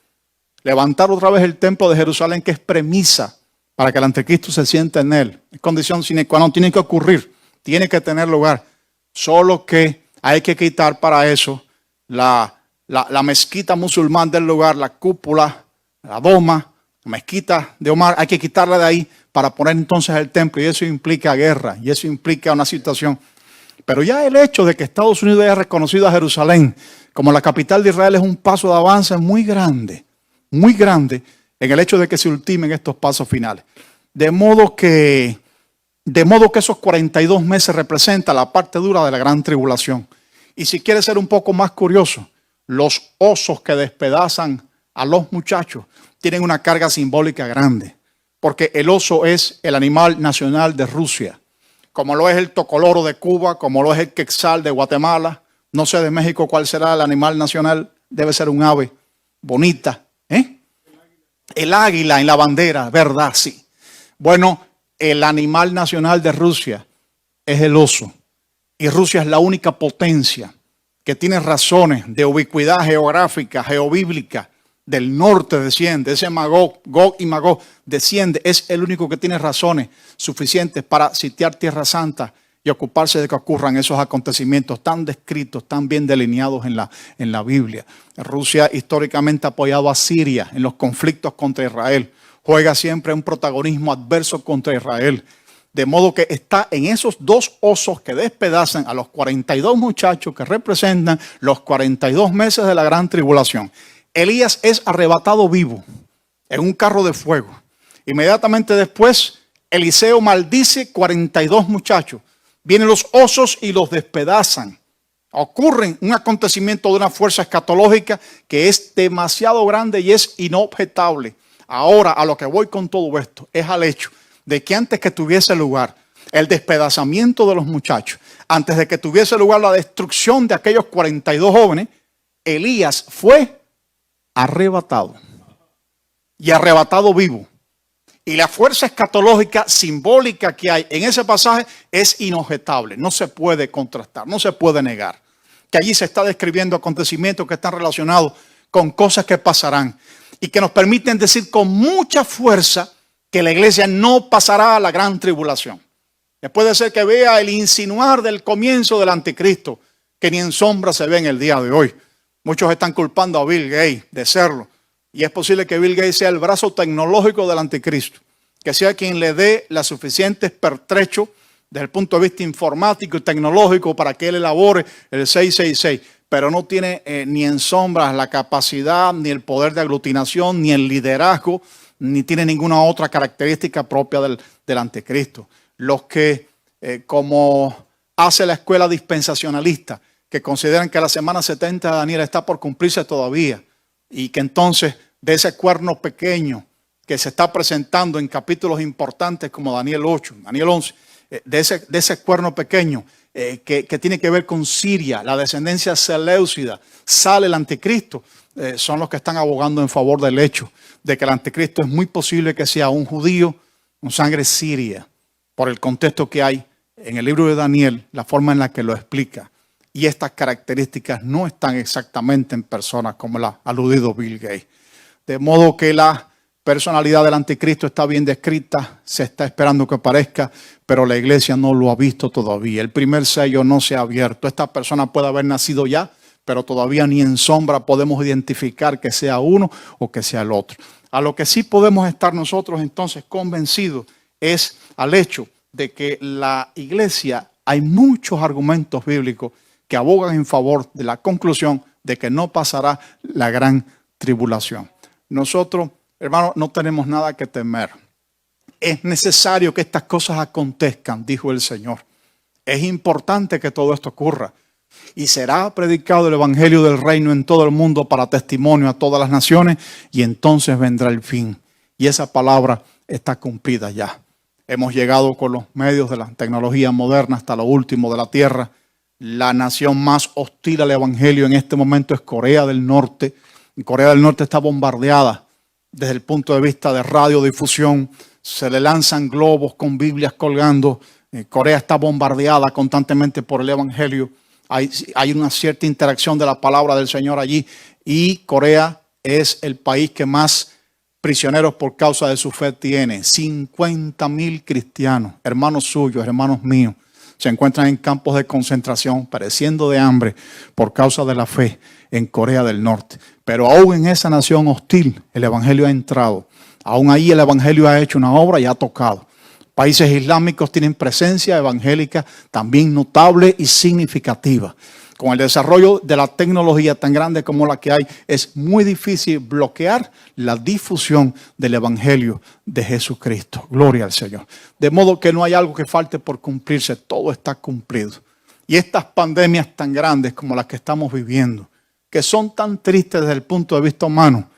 levantar otra vez el templo de Jerusalén, que es premisa para que el anticristo se siente en él. Es condición sine qua non, tiene que ocurrir, tiene que tener lugar. Solo que hay que quitar para eso la mezquita musulmán del lugar, la cúpula, la doma, la mezquita de Omar, hay que quitarla de ahí para poner entonces el templo, y eso implica guerra, y eso implica una situación. Pero ya el hecho de que Estados Unidos haya reconocido a Jerusalén como la capital de Israel es un paso de avance muy grande en el hecho de que se ultimen estos pasos finales. De modo que esos 42 meses representan la parte dura de la gran tribulación. Y si quieres ser un poco más curioso, los osos que despedazan a los muchachos tienen una carga simbólica grande, porque el oso es el animal nacional de Rusia, como lo es el tocoloro de Cuba, como lo es el quetzal de Guatemala. No sé de México cuál será el animal nacional, debe ser un ave bonita, ¿eh? El águila en la bandera, ¿verdad? Sí. Bueno, el animal nacional de Rusia es el oso. Y Rusia es la única potencia que tiene razones de ubicuidad geográfica, geobíblica. Del norte desciende, ese Magog, Gog y Magog desciende. Es el único que tiene razones suficientes para sitiar Tierra Santa y ocuparse de que ocurran esos acontecimientos tan descritos, tan bien delineados en la Biblia. Rusia históricamente ha apoyado a Siria en los conflictos contra Israel. Juega siempre un protagonismo adverso contra Israel. De modo que está en esos dos osos que despedazan a los 42 muchachos que representan los 42 meses de la gran tribulación. Elías es arrebatado vivo en un carro de fuego. Inmediatamente después, Eliseo maldice 42 muchachos. Vienen los osos y los despedazan. Ocurre un acontecimiento de una fuerza escatológica que es demasiado grande y es inobjetable. Ahora, a lo que voy con todo esto es al hecho de que antes que tuviese lugar el despedazamiento de los muchachos, antes de que tuviese lugar la destrucción de aquellos 42 jóvenes, Elías fue arrebatado y arrebatado vivo. Y la fuerza escatológica simbólica que hay en ese pasaje es inobjetable, no se puede contrastar, no se puede negar. Que allí se está describiendo acontecimientos que están relacionados con cosas que pasarán y que nos permiten decir con mucha fuerza que la iglesia no pasará a la gran tribulación. Puede ser que vea el insinuar del comienzo del anticristo, que ni en sombra se ve en el día de hoy. Muchos están culpando a Bill Gates de serlo. Y es posible que Bill Gates sea el brazo tecnológico del anticristo, que sea quien le dé la suficiente pertrecho desde el punto de vista informático y tecnológico para que él elabore el 666. Pero no tiene ni en sombras la capacidad, ni el poder de aglutinación, ni el liderazgo, ni tiene ninguna otra característica propia del anticristo. Los que, como hace la escuela dispensacionalista, que consideran que la semana 70 de Daniel está por cumplirse todavía, y que entonces de ese cuerno pequeño que se está presentando en capítulos importantes como Daniel 8, Daniel 11, de ese cuerno pequeño que tiene que ver con Siria, la descendencia seleucida, sale el anticristo, son los que están abogando en favor del hecho de que el anticristo es muy posible que sea un judío con sangre siria, por el contexto que hay en el libro de Daniel, la forma en la que lo explica. Y estas características no están exactamente en personas como la ha aludido Bill Gates. De modo que la personalidad del anticristo está bien descrita, se está esperando que aparezca, pero la iglesia no lo ha visto todavía. El primer sello no se ha abierto. Esta persona puede haber nacido ya, pero todavía ni en sombra podemos identificar que sea uno o que sea el otro. A lo que sí podemos estar nosotros entonces convencidos es al hecho de que la iglesia, hay muchos argumentos bíblicos que abogan en favor de la conclusión de que no pasará la gran tribulación. Nosotros, hermanos, no tenemos nada que temer. Es necesario que estas cosas acontezcan, dijo el Señor. Es importante que todo esto ocurra. Y será predicado el evangelio del reino en todo el mundo para testimonio a todas las naciones, y entonces vendrá el fin. Y esa palabra está cumplida ya. Hemos llegado con los medios de la tecnología moderna hasta lo último de la tierra. La nación más hostil al evangelio en este momento es Corea del Norte. Corea del Norte está bombardeada desde el punto de vista de radiodifusión. Se le lanzan globos con Biblias colgando. Corea está bombardeada constantemente por el evangelio. Hay una cierta interacción de la palabra del Señor allí. Y Corea es el país que más prisioneros por causa de su fe tiene. 50,000 cristianos, hermanos suyos, hermanos míos, se encuentran en campos de concentración, padeciendo de hambre por causa de la fe en Corea del Norte. Pero aún en esa nación hostil, el evangelio ha entrado. Aún ahí el evangelio ha hecho una obra y ha tocado. Países islámicos tienen presencia evangélica también notable y significativa. Con el desarrollo de la tecnología tan grande como la que hay, es muy difícil bloquear la difusión del evangelio de Jesucristo. Gloria al Señor. De modo que no hay algo que falte por cumplirse, todo está cumplido. Y estas pandemias tan grandes como las que estamos viviendo, que son tan tristes desde el punto de vista humano,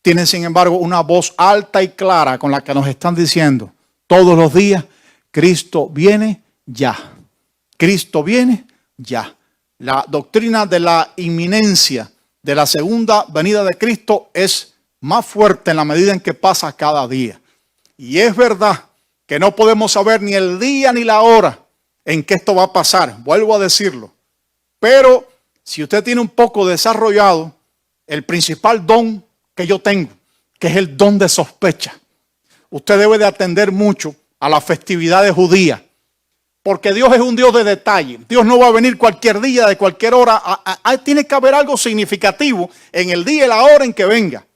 tienen sin embargo una voz alta y clara con la que nos están diciendo todos los días: Cristo viene ya. Cristo viene ya. La doctrina de la inminencia de la segunda venida de Cristo es más fuerte en la medida en que pasa cada día. Y es verdad que no podemos saber ni el día ni la hora en que esto va a pasar. Vuelvo a decirlo. Pero si usted tiene un poco desarrollado el principal don que yo tengo, que es el don de sospecha, usted debe de atender mucho a las festividades judías. Porque Dios es un Dios de detalle. Dios no va a venir cualquier día, de cualquier hora. Tiene que haber algo significativo en el día y la hora en que venga.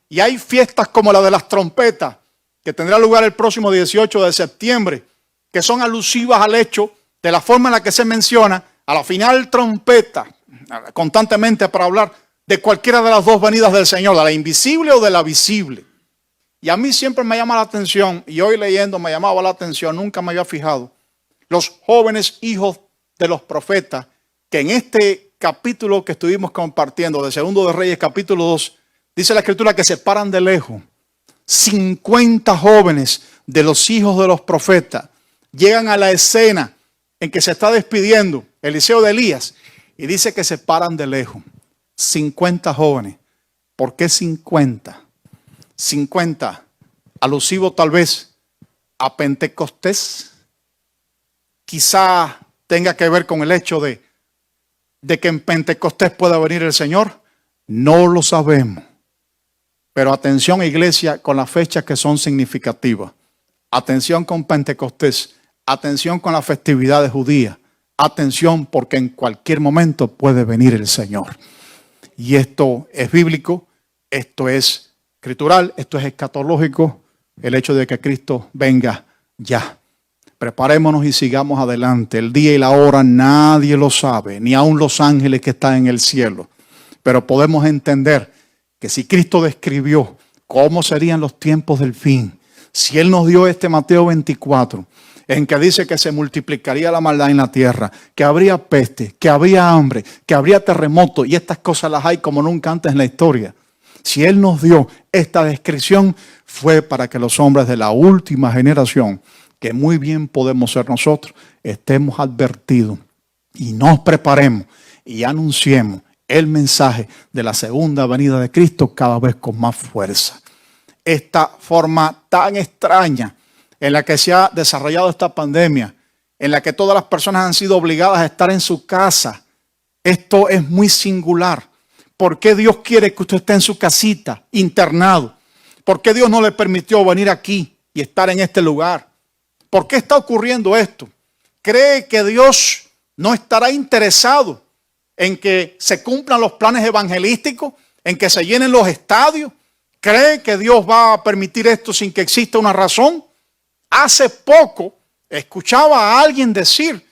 Y hay fiestas como la de las trompetas, que tendrá lugar el próximo 18 de septiembre, que son alusivas al hecho de la forma en la que se menciona a la final trompeta, constantemente para hablar de cualquiera de las dos venidas del Señor, de la invisible o de la visible. Y a mí siempre me llama la atención, y hoy leyendo me llamaba la atención, nunca me había fijado, los jóvenes hijos de los profetas, que en este capítulo que estuvimos compartiendo, de Segundo de Reyes, capítulo 2, dice la Escritura que se paran de lejos. 50 jóvenes de los hijos de los profetas llegan a la escena en que se está despidiendo Eliseo de Elías y dice que se paran de lejos. 50 jóvenes. ¿Por qué 50? 50, alusivo tal vez a Pentecostés. Quizá tenga que ver con el hecho de que en Pentecostés pueda venir el Señor. No lo sabemos. Pero atención, iglesia, con las fechas que son significativas. Atención con Pentecostés. Atención con las festividades judías. Atención porque en cualquier momento puede venir el Señor. Y esto es bíblico, esto es escritural, esto es escatológico. El hecho de que Cristo venga ya. Preparémonos y sigamos adelante. El día y la hora nadie lo sabe, ni aun los ángeles que están en el cielo. Pero podemos entender que si Cristo describió cómo serían los tiempos del fin, si Él nos dio este Mateo 24, en que dice que se multiplicaría la maldad en la tierra, que habría peste, que habría hambre, que habría terremoto, y estas cosas las hay como nunca antes en la historia. Si Él nos dio esta descripción, fue para que los hombres de la última generación, que muy bien podemos ser nosotros, estemos advertidos y nos preparemos y anunciemos el mensaje de la segunda venida de Cristo cada vez con más fuerza. Esta forma tan extraña en la que se ha desarrollado esta pandemia, en la que todas las personas han sido obligadas a estar en su casa, esto es muy singular. ¿Por qué Dios quiere que usted esté en su casita, internado? ¿Por qué Dios no le permitió venir aquí y estar en este lugar? ¿Por qué está ocurriendo esto? ¿Cree que Dios no estará interesado en que se cumplan los planes evangelísticos, en que se llenen los estadios? ¿Cree que Dios va a permitir esto sin que exista una razón? Hace poco escuchaba a alguien decir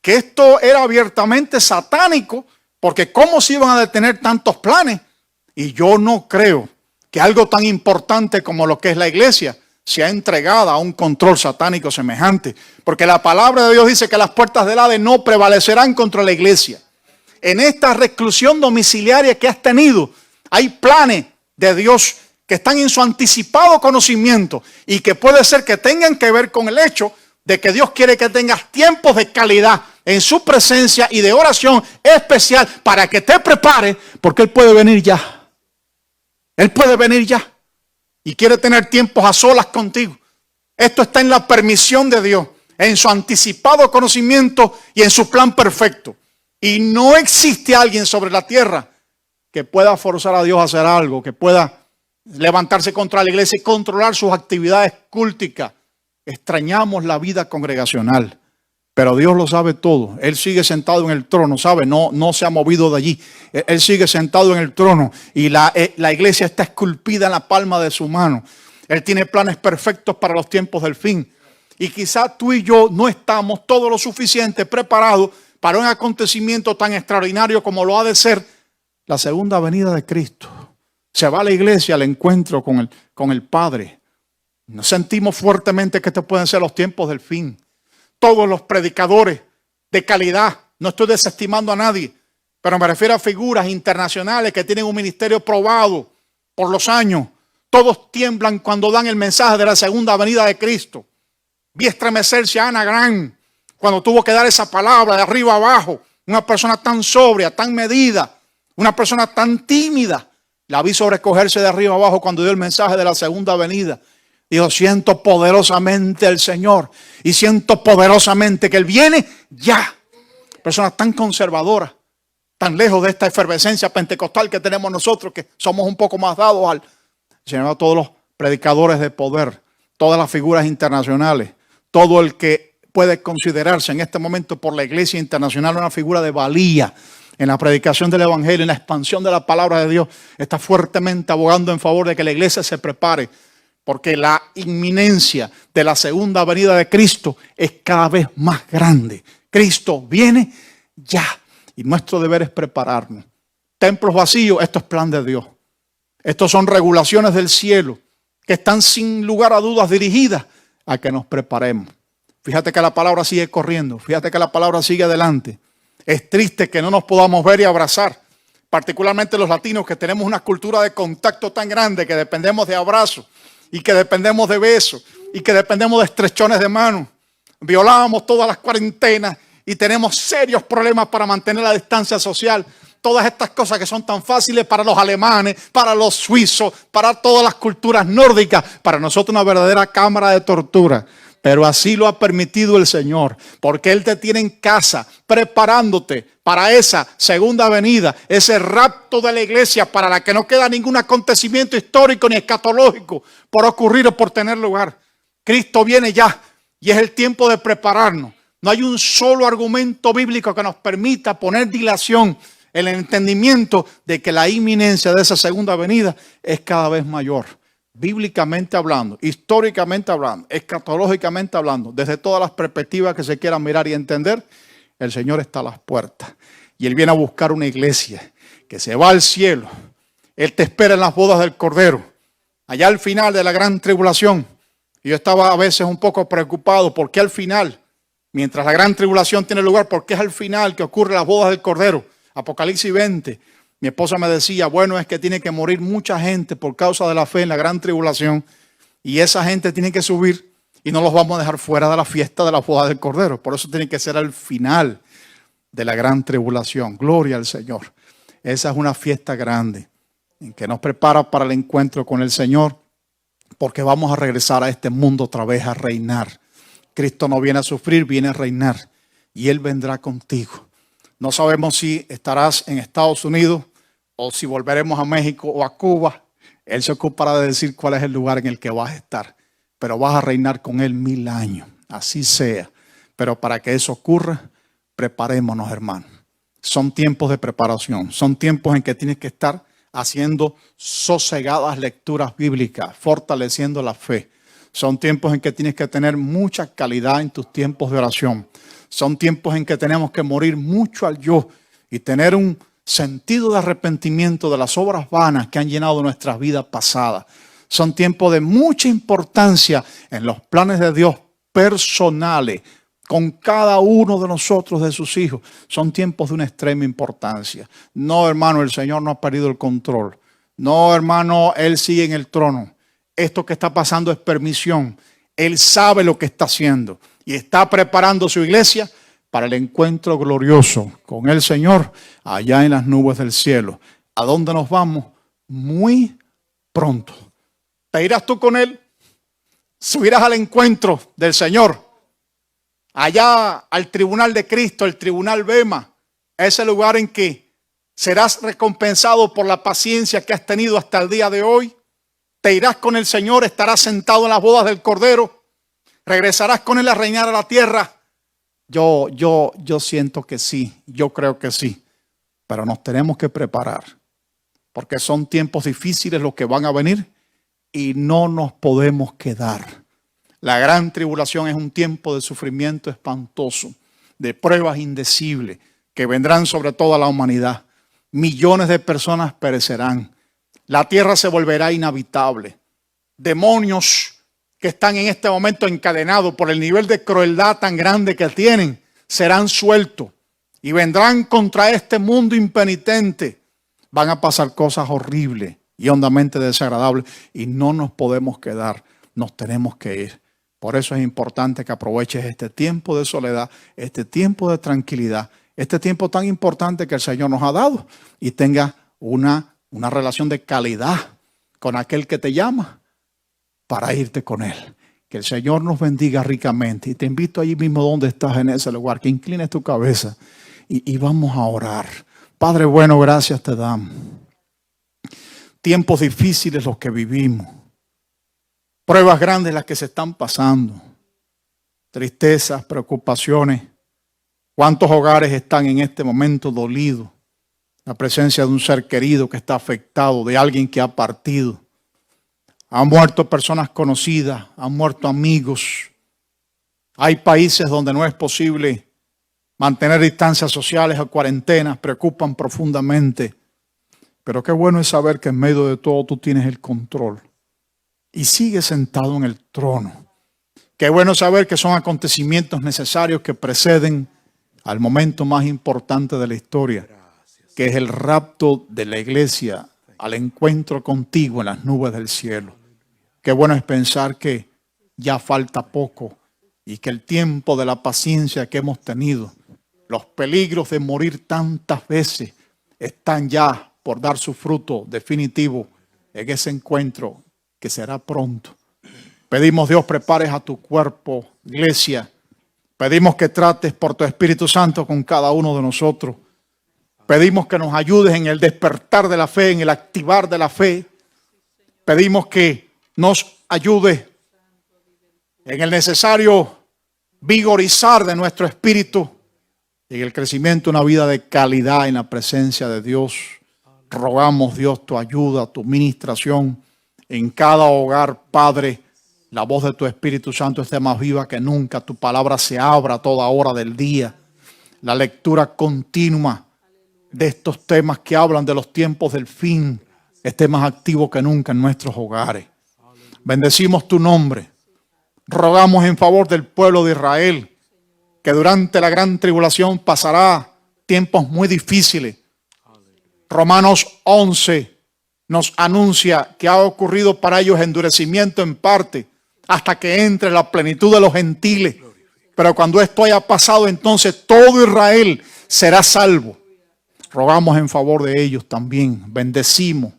que esto era abiertamente satánico, porque ¿cómo se iban a detener tantos planes? Y yo no creo que algo tan importante como lo que es la iglesia sea entregada a un control satánico semejante. Porque la palabra de Dios dice que las puertas del Hades no prevalecerán contra la iglesia. En esta reclusión domiciliaria que has tenido, hay planes de Dios que están en su anticipado conocimiento y que puede ser que tengan que ver con el hecho de que Dios quiere que tengas tiempos de calidad en su presencia y de oración especial para que te prepares, porque Él puede venir ya. Él puede venir ya. Y quiere tener tiempos a solas contigo. Esto está en la permisión de Dios, en su anticipado conocimiento y en su plan perfecto. Y no existe alguien sobre la tierra que pueda forzar a Dios a hacer algo, que pueda levantarse contra la iglesia y controlar sus actividades culticas. Extrañamos la vida congregacional, pero Dios lo sabe todo. Él sigue sentado en el trono, ¿sabe? No se ha movido de allí. Él sigue sentado en el trono y la iglesia está esculpida en la palma de su mano. Él tiene planes perfectos para los tiempos del fin. Y quizás tú y yo no estamos todo lo suficiente preparados para un acontecimiento tan extraordinario como lo ha de ser la segunda venida de Cristo. Se va a la iglesia al encuentro con el Padre. Nos sentimos fuertemente que estos pueden ser los tiempos del fin. Todos los predicadores de calidad, no estoy desestimando a nadie, pero me refiero a figuras internacionales que tienen un ministerio probado por los años. Todos tiemblan cuando dan el mensaje de la segunda venida de Cristo. Vi estremecerse a Ana Grant cuando tuvo que dar esa palabra de arriba abajo. Una persona tan sobria, tan medida, una persona tan tímida. La vi sobrecogerse de arriba abajo cuando dio el mensaje de la segunda venida. Dijo, siento poderosamente al Señor y siento poderosamente que Él viene ya. Personas tan conservadoras, tan lejos de esta efervescencia pentecostal que tenemos nosotros, que somos un poco más dados al Señor, a todos los predicadores de poder, todas las figuras internacionales, todo el que puede considerarse en este momento por la iglesia internacional una figura de valía en la predicación del evangelio, en la expansión de la palabra de Dios, está fuertemente abogando en favor de que la iglesia se prepare, porque la inminencia de la segunda venida de Cristo es cada vez más grande. Cristo viene ya y nuestro deber es prepararnos. Templos vacíos, esto es plan de Dios. Estos son regulaciones del cielo que están sin lugar a dudas dirigidas a que nos preparemos. Fíjate que la palabra sigue corriendo, fíjate que la palabra sigue adelante. Es triste que no nos podamos ver y abrazar, particularmente los latinos que tenemos una cultura de contacto tan grande que dependemos de abrazos y que dependemos de besos y que dependemos de estrechones de mano. Violamos todas las cuarentenas y tenemos serios problemas para mantener la distancia social. Todas estas cosas que son tan fáciles para los alemanes, para los suizos, para todas las culturas nórdicas, para nosotros una verdadera cámara de tortura. Pero así lo ha permitido el Señor, porque Él te tiene en casa preparándote para esa segunda venida, ese rapto de la iglesia para la que no queda ningún acontecimiento histórico ni escatológico por ocurrir o por tener lugar. Cristo viene ya y es el tiempo de prepararnos. No hay un solo argumento bíblico que nos permita poner dilación en el entendimiento de que la inminencia de esa segunda venida es cada vez mayor. Bíblicamente hablando, históricamente hablando, escatológicamente hablando, desde todas las perspectivas que se quieran mirar y entender, el Señor está a las puertas. Y Él viene a buscar una iglesia que se va al cielo. Él te espera en las bodas del Cordero, allá al final de la gran tribulación. Y yo estaba a veces un poco preocupado, ¿por qué al final? Mientras la gran tribulación tiene lugar, ¿por qué es al final que ocurren las bodas del Cordero? Apocalipsis 20. Mi esposa me decía, bueno, es que tiene que morir mucha gente por causa de la fe en la gran tribulación y esa gente tiene que subir y no los vamos a dejar fuera de la fiesta de la boda del Cordero. Por eso tiene que ser al final de la gran tribulación. Gloria al Señor. Esa es una fiesta grande en que nos prepara para el encuentro con el Señor, porque vamos a regresar a este mundo otra vez a reinar. Cristo no viene a sufrir, viene a reinar y Él vendrá contigo. No sabemos si estarás en Estados Unidos o si volveremos a México o a Cuba. Él se ocupará de decir cuál es el lugar en el que vas a estar. Pero vas a reinar con Él 1000 años. Así sea. Pero para que eso ocurra, preparémonos, hermanos. Son tiempos de preparación. Son tiempos en que tienes que estar haciendo sosegadas lecturas bíblicas, fortaleciendo la fe. Son tiempos en que tienes que tener mucha calidad en tus tiempos de oración. Son tiempos en que tenemos que morir mucho al yo y tener un sentido de arrepentimiento de las obras vanas que han llenado nuestras vidas pasadas. Son tiempos de mucha importancia en los planes de Dios personales con cada uno de nosotros, de sus hijos. Son tiempos de una extrema importancia. No, hermano, el Señor no ha perdido el control. No, hermano, Él sigue en el trono. Esto que está pasando es permisión. Él sabe lo que está haciendo y está preparando su iglesia para el encuentro glorioso con el Señor allá en las nubes del cielo. ¿A dónde nos vamos? Muy pronto. ¿Te irás tú con Él? ¿Subirás al encuentro del Señor? Allá al tribunal de Cristo, el tribunal Bema, ese lugar en que serás recompensado por la paciencia que has tenido hasta el día de hoy. ¿Te irás con el Señor? ¿Estarás sentado en las bodas del Cordero? ¿Regresarás con Él a reinar a la tierra? Yo siento que sí, yo creo que sí, pero nos tenemos que preparar, porque son tiempos difíciles los que van a venir y no nos podemos quedar. La gran tribulación es un tiempo de sufrimiento espantoso, de pruebas indecibles que vendrán sobre toda la humanidad. Millones de personas perecerán. La tierra se volverá inhabitable. Demonios que están en este momento encadenados por el nivel de crueldad tan grande que tienen, serán sueltos y vendrán contra este mundo impenitente. Van a pasar cosas horribles y hondamente desagradables y no nos podemos quedar, nos tenemos que ir. Por eso es importante que aproveches este tiempo de soledad, este tiempo de tranquilidad, este tiempo tan importante que el Señor nos ha dado y tengas una relación de calidad con aquel que te llama para irte con Él. Que el Señor nos bendiga ricamente. Y te invito allí mismo donde estás en ese lugar, que inclines tu cabeza y vamos a orar. Padre bueno, gracias te damos. Tiempos difíciles los que vivimos. Pruebas grandes las que se están pasando. Tristezas, preocupaciones. ¿Cuántos hogares están en este momento dolidos? La presencia de un ser querido que está afectado, de alguien que ha partido. Han muerto personas conocidas, han muerto amigos. Hay países donde no es posible mantener distancias sociales o cuarentenas, preocupan profundamente. Pero qué bueno es saber que en medio de todo tú tienes el control y sigues sentado en el trono. Qué bueno saber que son acontecimientos necesarios que preceden al momento más importante de la historia, que es el rapto de la iglesia al encuentro contigo en las nubes del cielo. Qué bueno es pensar que ya falta poco y que el tiempo de la paciencia que hemos tenido, los peligros de morir tantas veces, están ya por dar su fruto definitivo en ese encuentro que será pronto. Pedimos, Dios, prepares a tu cuerpo, iglesia. Pedimos que trates por tu Espíritu Santo con cada uno de nosotros. Pedimos que nos ayudes en el despertar de la fe, en el activar de la fe. Pedimos que nos ayude en el necesario vigorizar de nuestro espíritu y en el crecimiento de una vida de calidad en la presencia de Dios. Rogamos, Dios, tu ayuda, tu ministración en cada hogar, Padre. La voz de tu Espíritu Santo esté más viva que nunca. Tu palabra se abra a toda hora del día. La lectura continua de estos temas que hablan de los tiempos del fin esté más activo que nunca en nuestros hogares. Bendecimos tu nombre. Rogamos en favor del pueblo de Israel, que durante la gran tribulación pasará tiempos muy difíciles. Romanos 11 nos anuncia que ha ocurrido para ellos endurecimiento en parte, hasta que entre la plenitud de los gentiles. Pero cuando esto haya pasado, entonces todo Israel será salvo. Rogamos en favor de ellos también. Bendecimos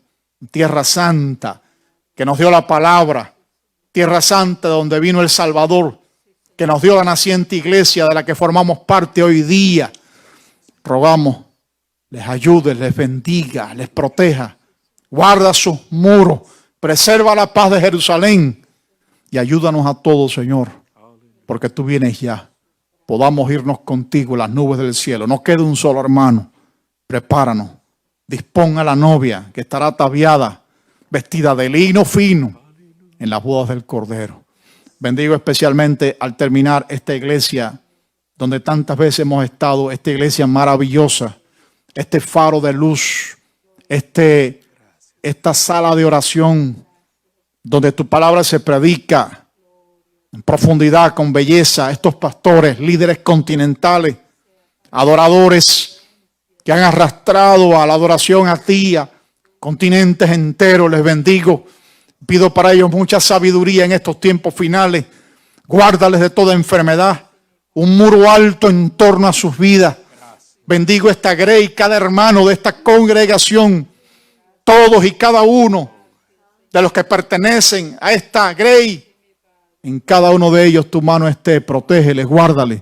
Tierra Santa, que nos dio la palabra. Tierra Santa, donde vino el Salvador, que nos dio la naciente iglesia de la que formamos parte hoy día. Rogamos, les ayude, les bendiga, les proteja. Guarda sus muros, preserva la paz de Jerusalén. Y ayúdanos a todos, Señor, porque tú vienes ya. Podamos irnos contigo en las nubes del cielo. No quede un solo hermano. Prepáranos. Dispón a la novia que estará ataviada, vestida de lino fino, en las bodas del Cordero. Bendigo especialmente al terminar esta iglesia, donde tantas veces hemos estado, esta iglesia maravillosa, este faro de luz, esta sala de oración, donde tu palabra se predica en profundidad, con belleza. Estos pastores, líderes continentales, adoradores que han arrastrado a la adoración a ti, a continentes enteros, les bendigo. Pido para ellos mucha sabiduría en estos tiempos finales. Guárdales de toda enfermedad, un muro alto en torno a sus vidas. Bendigo esta grey, cada hermano de esta congregación, todos y cada uno de los que pertenecen a esta grey. En cada uno de ellos tu mano esté, protégeles, guárdales,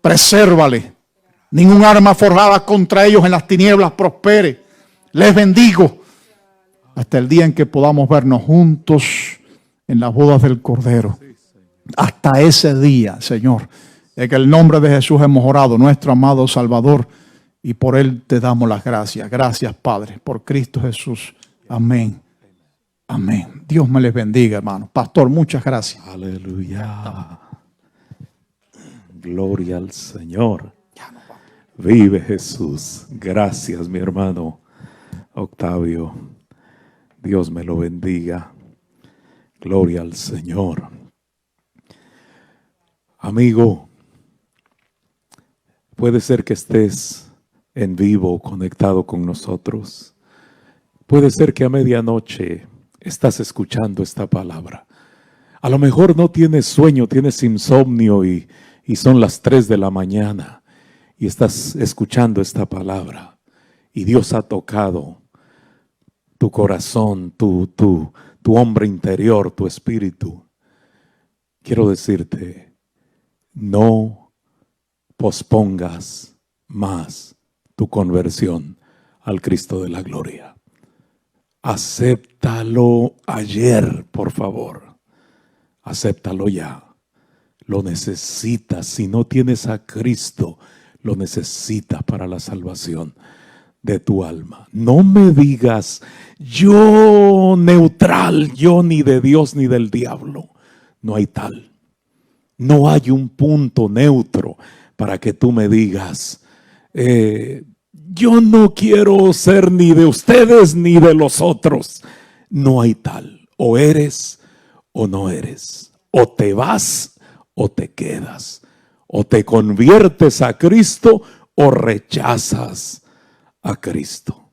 presérvales. Ningún arma forjada contra ellos en las tinieblas prospere. Les bendigo hasta el día en que podamos vernos juntos en las bodas del Cordero. Hasta ese día, Señor, en el nombre de Jesús hemos orado, nuestro amado Salvador, y por Él te damos las gracias. Gracias, Padre, por Cristo Jesús. Amén. Amén. Dios me les bendiga, hermano. Pastor, muchas gracias. Aleluya. Gloria al Señor. Vive Jesús. Gracias, mi hermano Octavio. Dios me lo bendiga. Gloria al Señor. Amigo, puede ser que estés en vivo conectado con nosotros. Puede ser que a medianoche estás escuchando esta palabra. A lo mejor no tienes sueño, tienes insomnio y son las 3 de la mañana y estás escuchando esta palabra y Dios ha tocado tu corazón, tu hombre interior, tu espíritu. Quiero decirte, no pospongas más tu conversión al Cristo de la gloria. Acéptalo ayer, por favor. Acéptalo ya. Lo necesitas. Si no tienes a Cristo, lo necesitas para la salvación de tu alma. No me digas, yo neutral, yo ni de Dios ni del diablo. No hay tal. No hay un punto neutro para que tú me digas, yo no quiero ser ni de ustedes ni de los otros. No hay tal. O eres o no eres. O te vas o te quedas. O te conviertes a Cristo o rechazas a Cristo.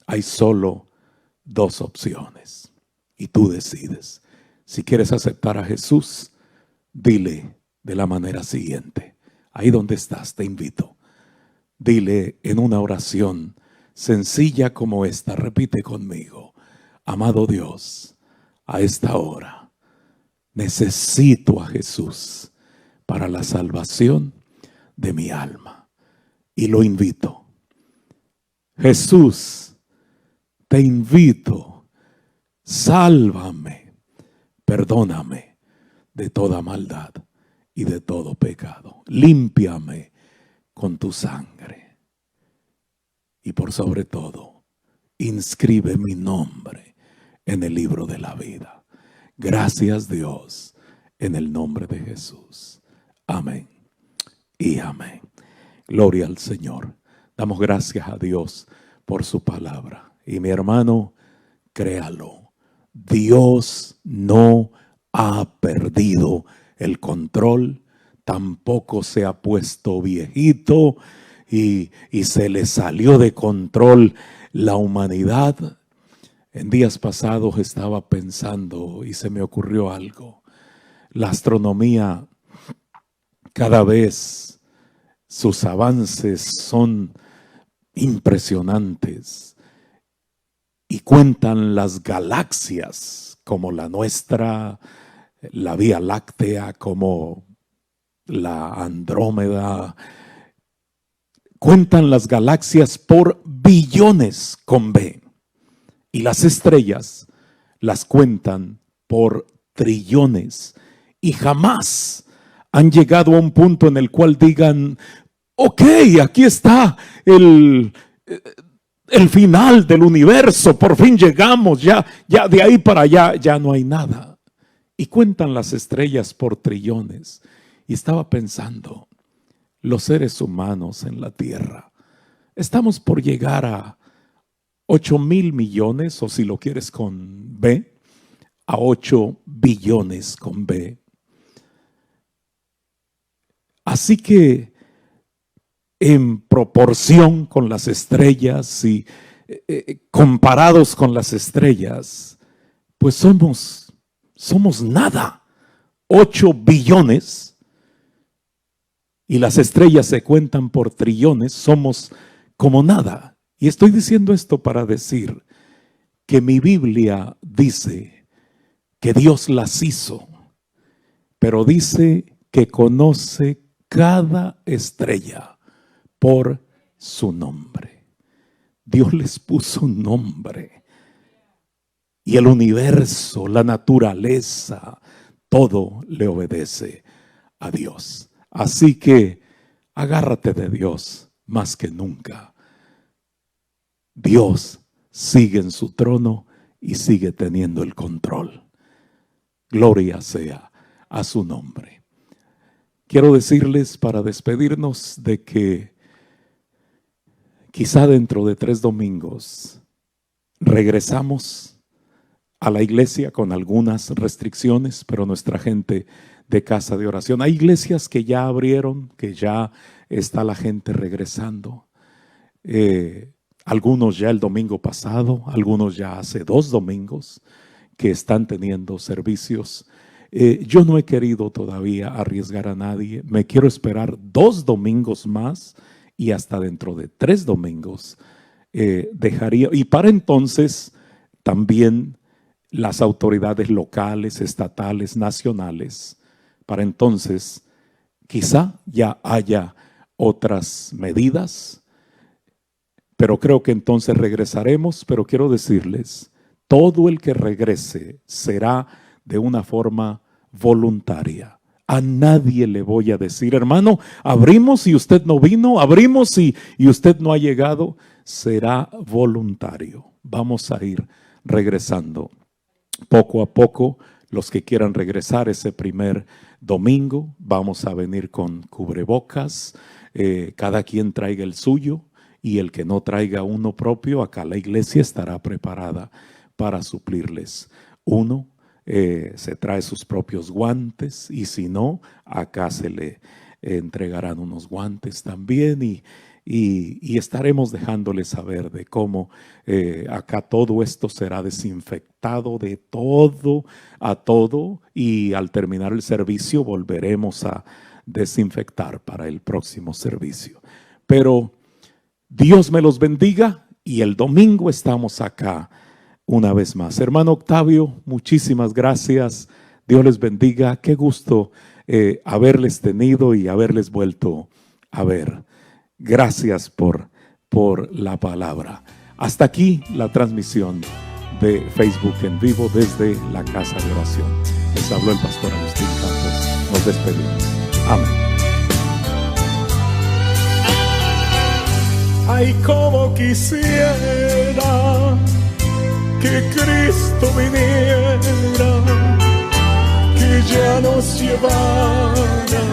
Hay solo 2 opciones. Y tú decides. Si quieres aceptar a Jesús, dile de la manera siguiente. Ahí donde estás, te invito. Dile en una oración sencilla como esta, repite conmigo. Amado Dios, a esta hora necesito a Jesús para la salvación de mi alma. Y lo invito. Jesús, te invito, sálvame, perdóname de toda maldad y de todo pecado. Límpiame con tu sangre. Y por sobre todo, inscribe mi nombre en el libro de la vida. Gracias, Dios, en el nombre de Jesús. Amén y amén. Gloria al Señor. Damos gracias a Dios por su palabra. Y mi hermano, créalo. Dios no ha perdido el control. Tampoco se ha puesto viejito y se le salió de control la humanidad. En días pasados estaba pensando y se me ocurrió algo. La astronomía, cada vez sus avances son impresionantes y cuentan las galaxias como la nuestra, la Vía Láctea, como la Andrómeda. Cuentan las galaxias por billones con B. Y las estrellas las cuentan por trillones. Y jamás han llegado a un punto en el cual digan, ok, aquí está el final del universo, por fin llegamos, ya de ahí para allá ya no hay nada. Y cuentan las estrellas por trillones. Y estaba pensando, los seres humanos en la tierra, estamos por llegar a 8,000 millones, o si lo quieres con B, a 8 billones con B. Así que en proporción con las estrellas y comparados con las estrellas, pues somos nada. 8 billones. Y las estrellas se cuentan por trillones, somos como nada. Y estoy diciendo esto para decir que mi Biblia dice que Dios las hizo, pero dice que conoce cada estrella por su nombre. Dios les puso un nombre. Y el universo, la naturaleza, todo le obedece a Dios. Así que agárrate de Dios más que nunca. Dios sigue en su trono y sigue teniendo el control. Gloria sea a su nombre. Quiero decirles para despedirnos de que quizá dentro de 3 domingos regresamos a la iglesia con algunas restricciones, pero nuestra gente de casa de oración, hay iglesias que ya abrieron, que ya está la gente regresando. Algunos ya el domingo pasado, algunos ya hace 2 domingos que están teniendo servicios. Yo no he querido todavía arriesgar a nadie. Me quiero esperar 2 domingos más y hasta dentro de 3 domingos dejaría. Y para entonces también las autoridades locales, estatales, nacionales, para entonces quizá ya haya otras medidas, pero creo que entonces regresaremos. Pero quiero decirles, todo el que regrese será de una forma voluntaria. A nadie le voy a decir, hermano, abrimos y usted no vino, abrimos y usted no ha llegado. Será voluntario. Vamos a ir regresando poco a poco. Los que quieran regresar ese primer domingo, vamos a venir con cubrebocas. Cada quien traiga el suyo, y el que no traiga uno propio, acá la iglesia estará preparada para suplirles uno. Se trae sus propios guantes, y si no, acá se le entregarán unos guantes también, y estaremos dejándoles saber de cómo acá todo esto será desinfectado de todo a todo, y al terminar el servicio volveremos a desinfectar para el próximo servicio. Pero Dios me los bendiga, y el domingo estamos acá una vez más. Hermano Octavio, muchísimas gracias. Dios les bendiga. Qué gusto haberles tenido y haberles vuelto a ver. Gracias por la palabra. Hasta aquí la transmisión de Facebook en vivo desde la casa de oración. Les habló el pastor Agustín Campos. Nos despedimos. Amén. Ay, como quisiera que Cristo viniera, que ya nos llevara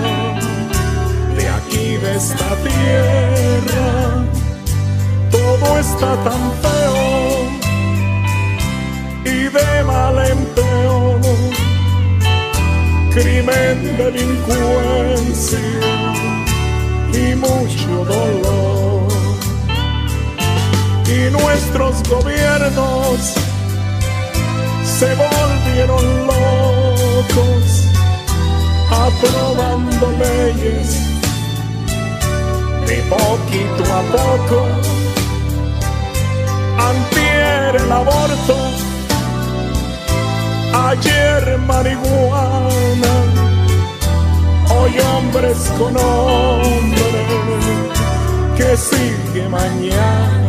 de aquí, de esta tierra. Todo está tan feo y de mal en peor, crimen, delincuencia y mucho dolor. Y nuestros gobiernos se volvieron locos, aprobando leyes de poquito a poco. Antier el aborto, ayer marihuana, hoy hombres con hombres, que sigue mañana.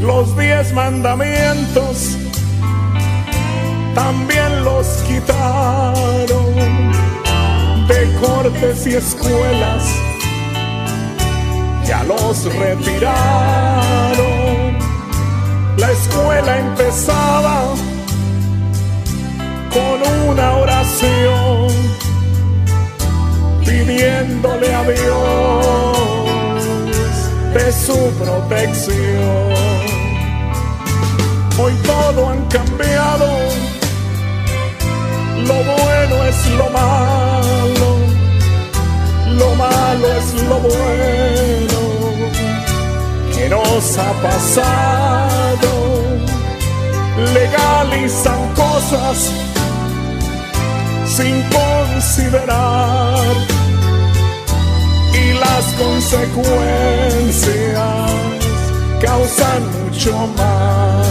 Los 10 mandamientos también los quitaron de cortes y escuelas, ya los retiraron. La escuela empezaba con una oración, pidiéndole a Dios de su protección. Hoy todo han cambiado, lo bueno es lo malo es lo bueno. ¿Qué nos ha pasado? Legalizan cosas sin considerar, y las consecuencias causan mucho mal.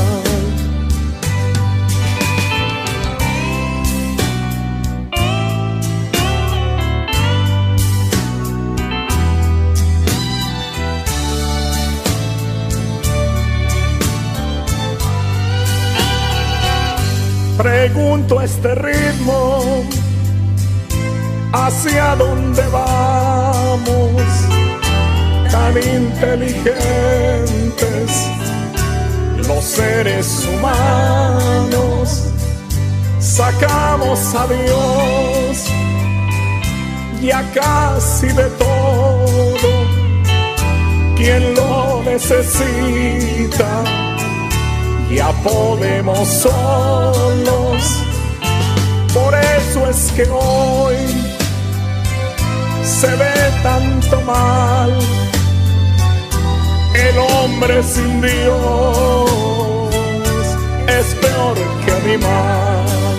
Pregunto a este ritmo, ¿a hacia dónde vamos, tan inteligentes los seres humanos. Sacamos a Dios ya casi de todo. Quien lo necesita, ya podemos solos. Por eso es que hoy se ve tanto mal. El hombre sin Dios es peor que animal.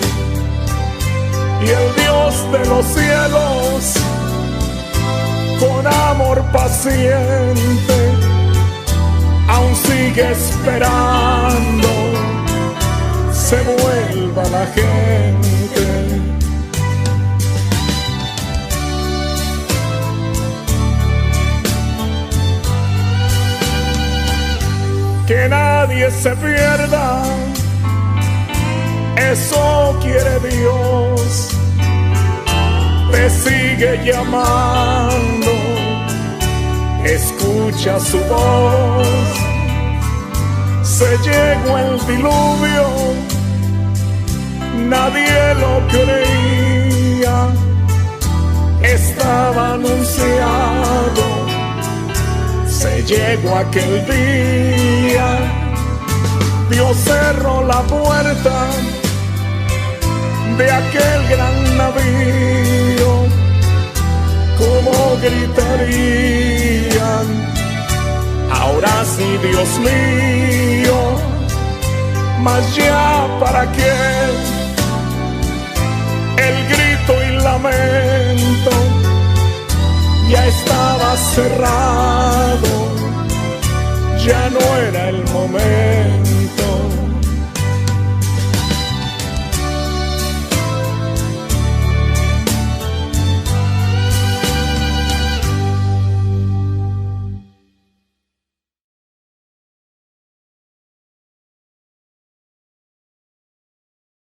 Y el Dios de los cielos, con amor paciente, aún sigue esperando se vuelva la gente. Que nadie se pierda, eso quiere Dios. Te sigue llamando, escucha su voz. Se llegó el diluvio, nadie lo creía, estaba anunciado. Se llegó aquel día, Dios cerró la puerta de aquel gran navío. ¿Cómo gritarían? Ahora sí, Dios mío, mas ya para qué el grito y lamento, ya estaba cerrado, ya no era el momento.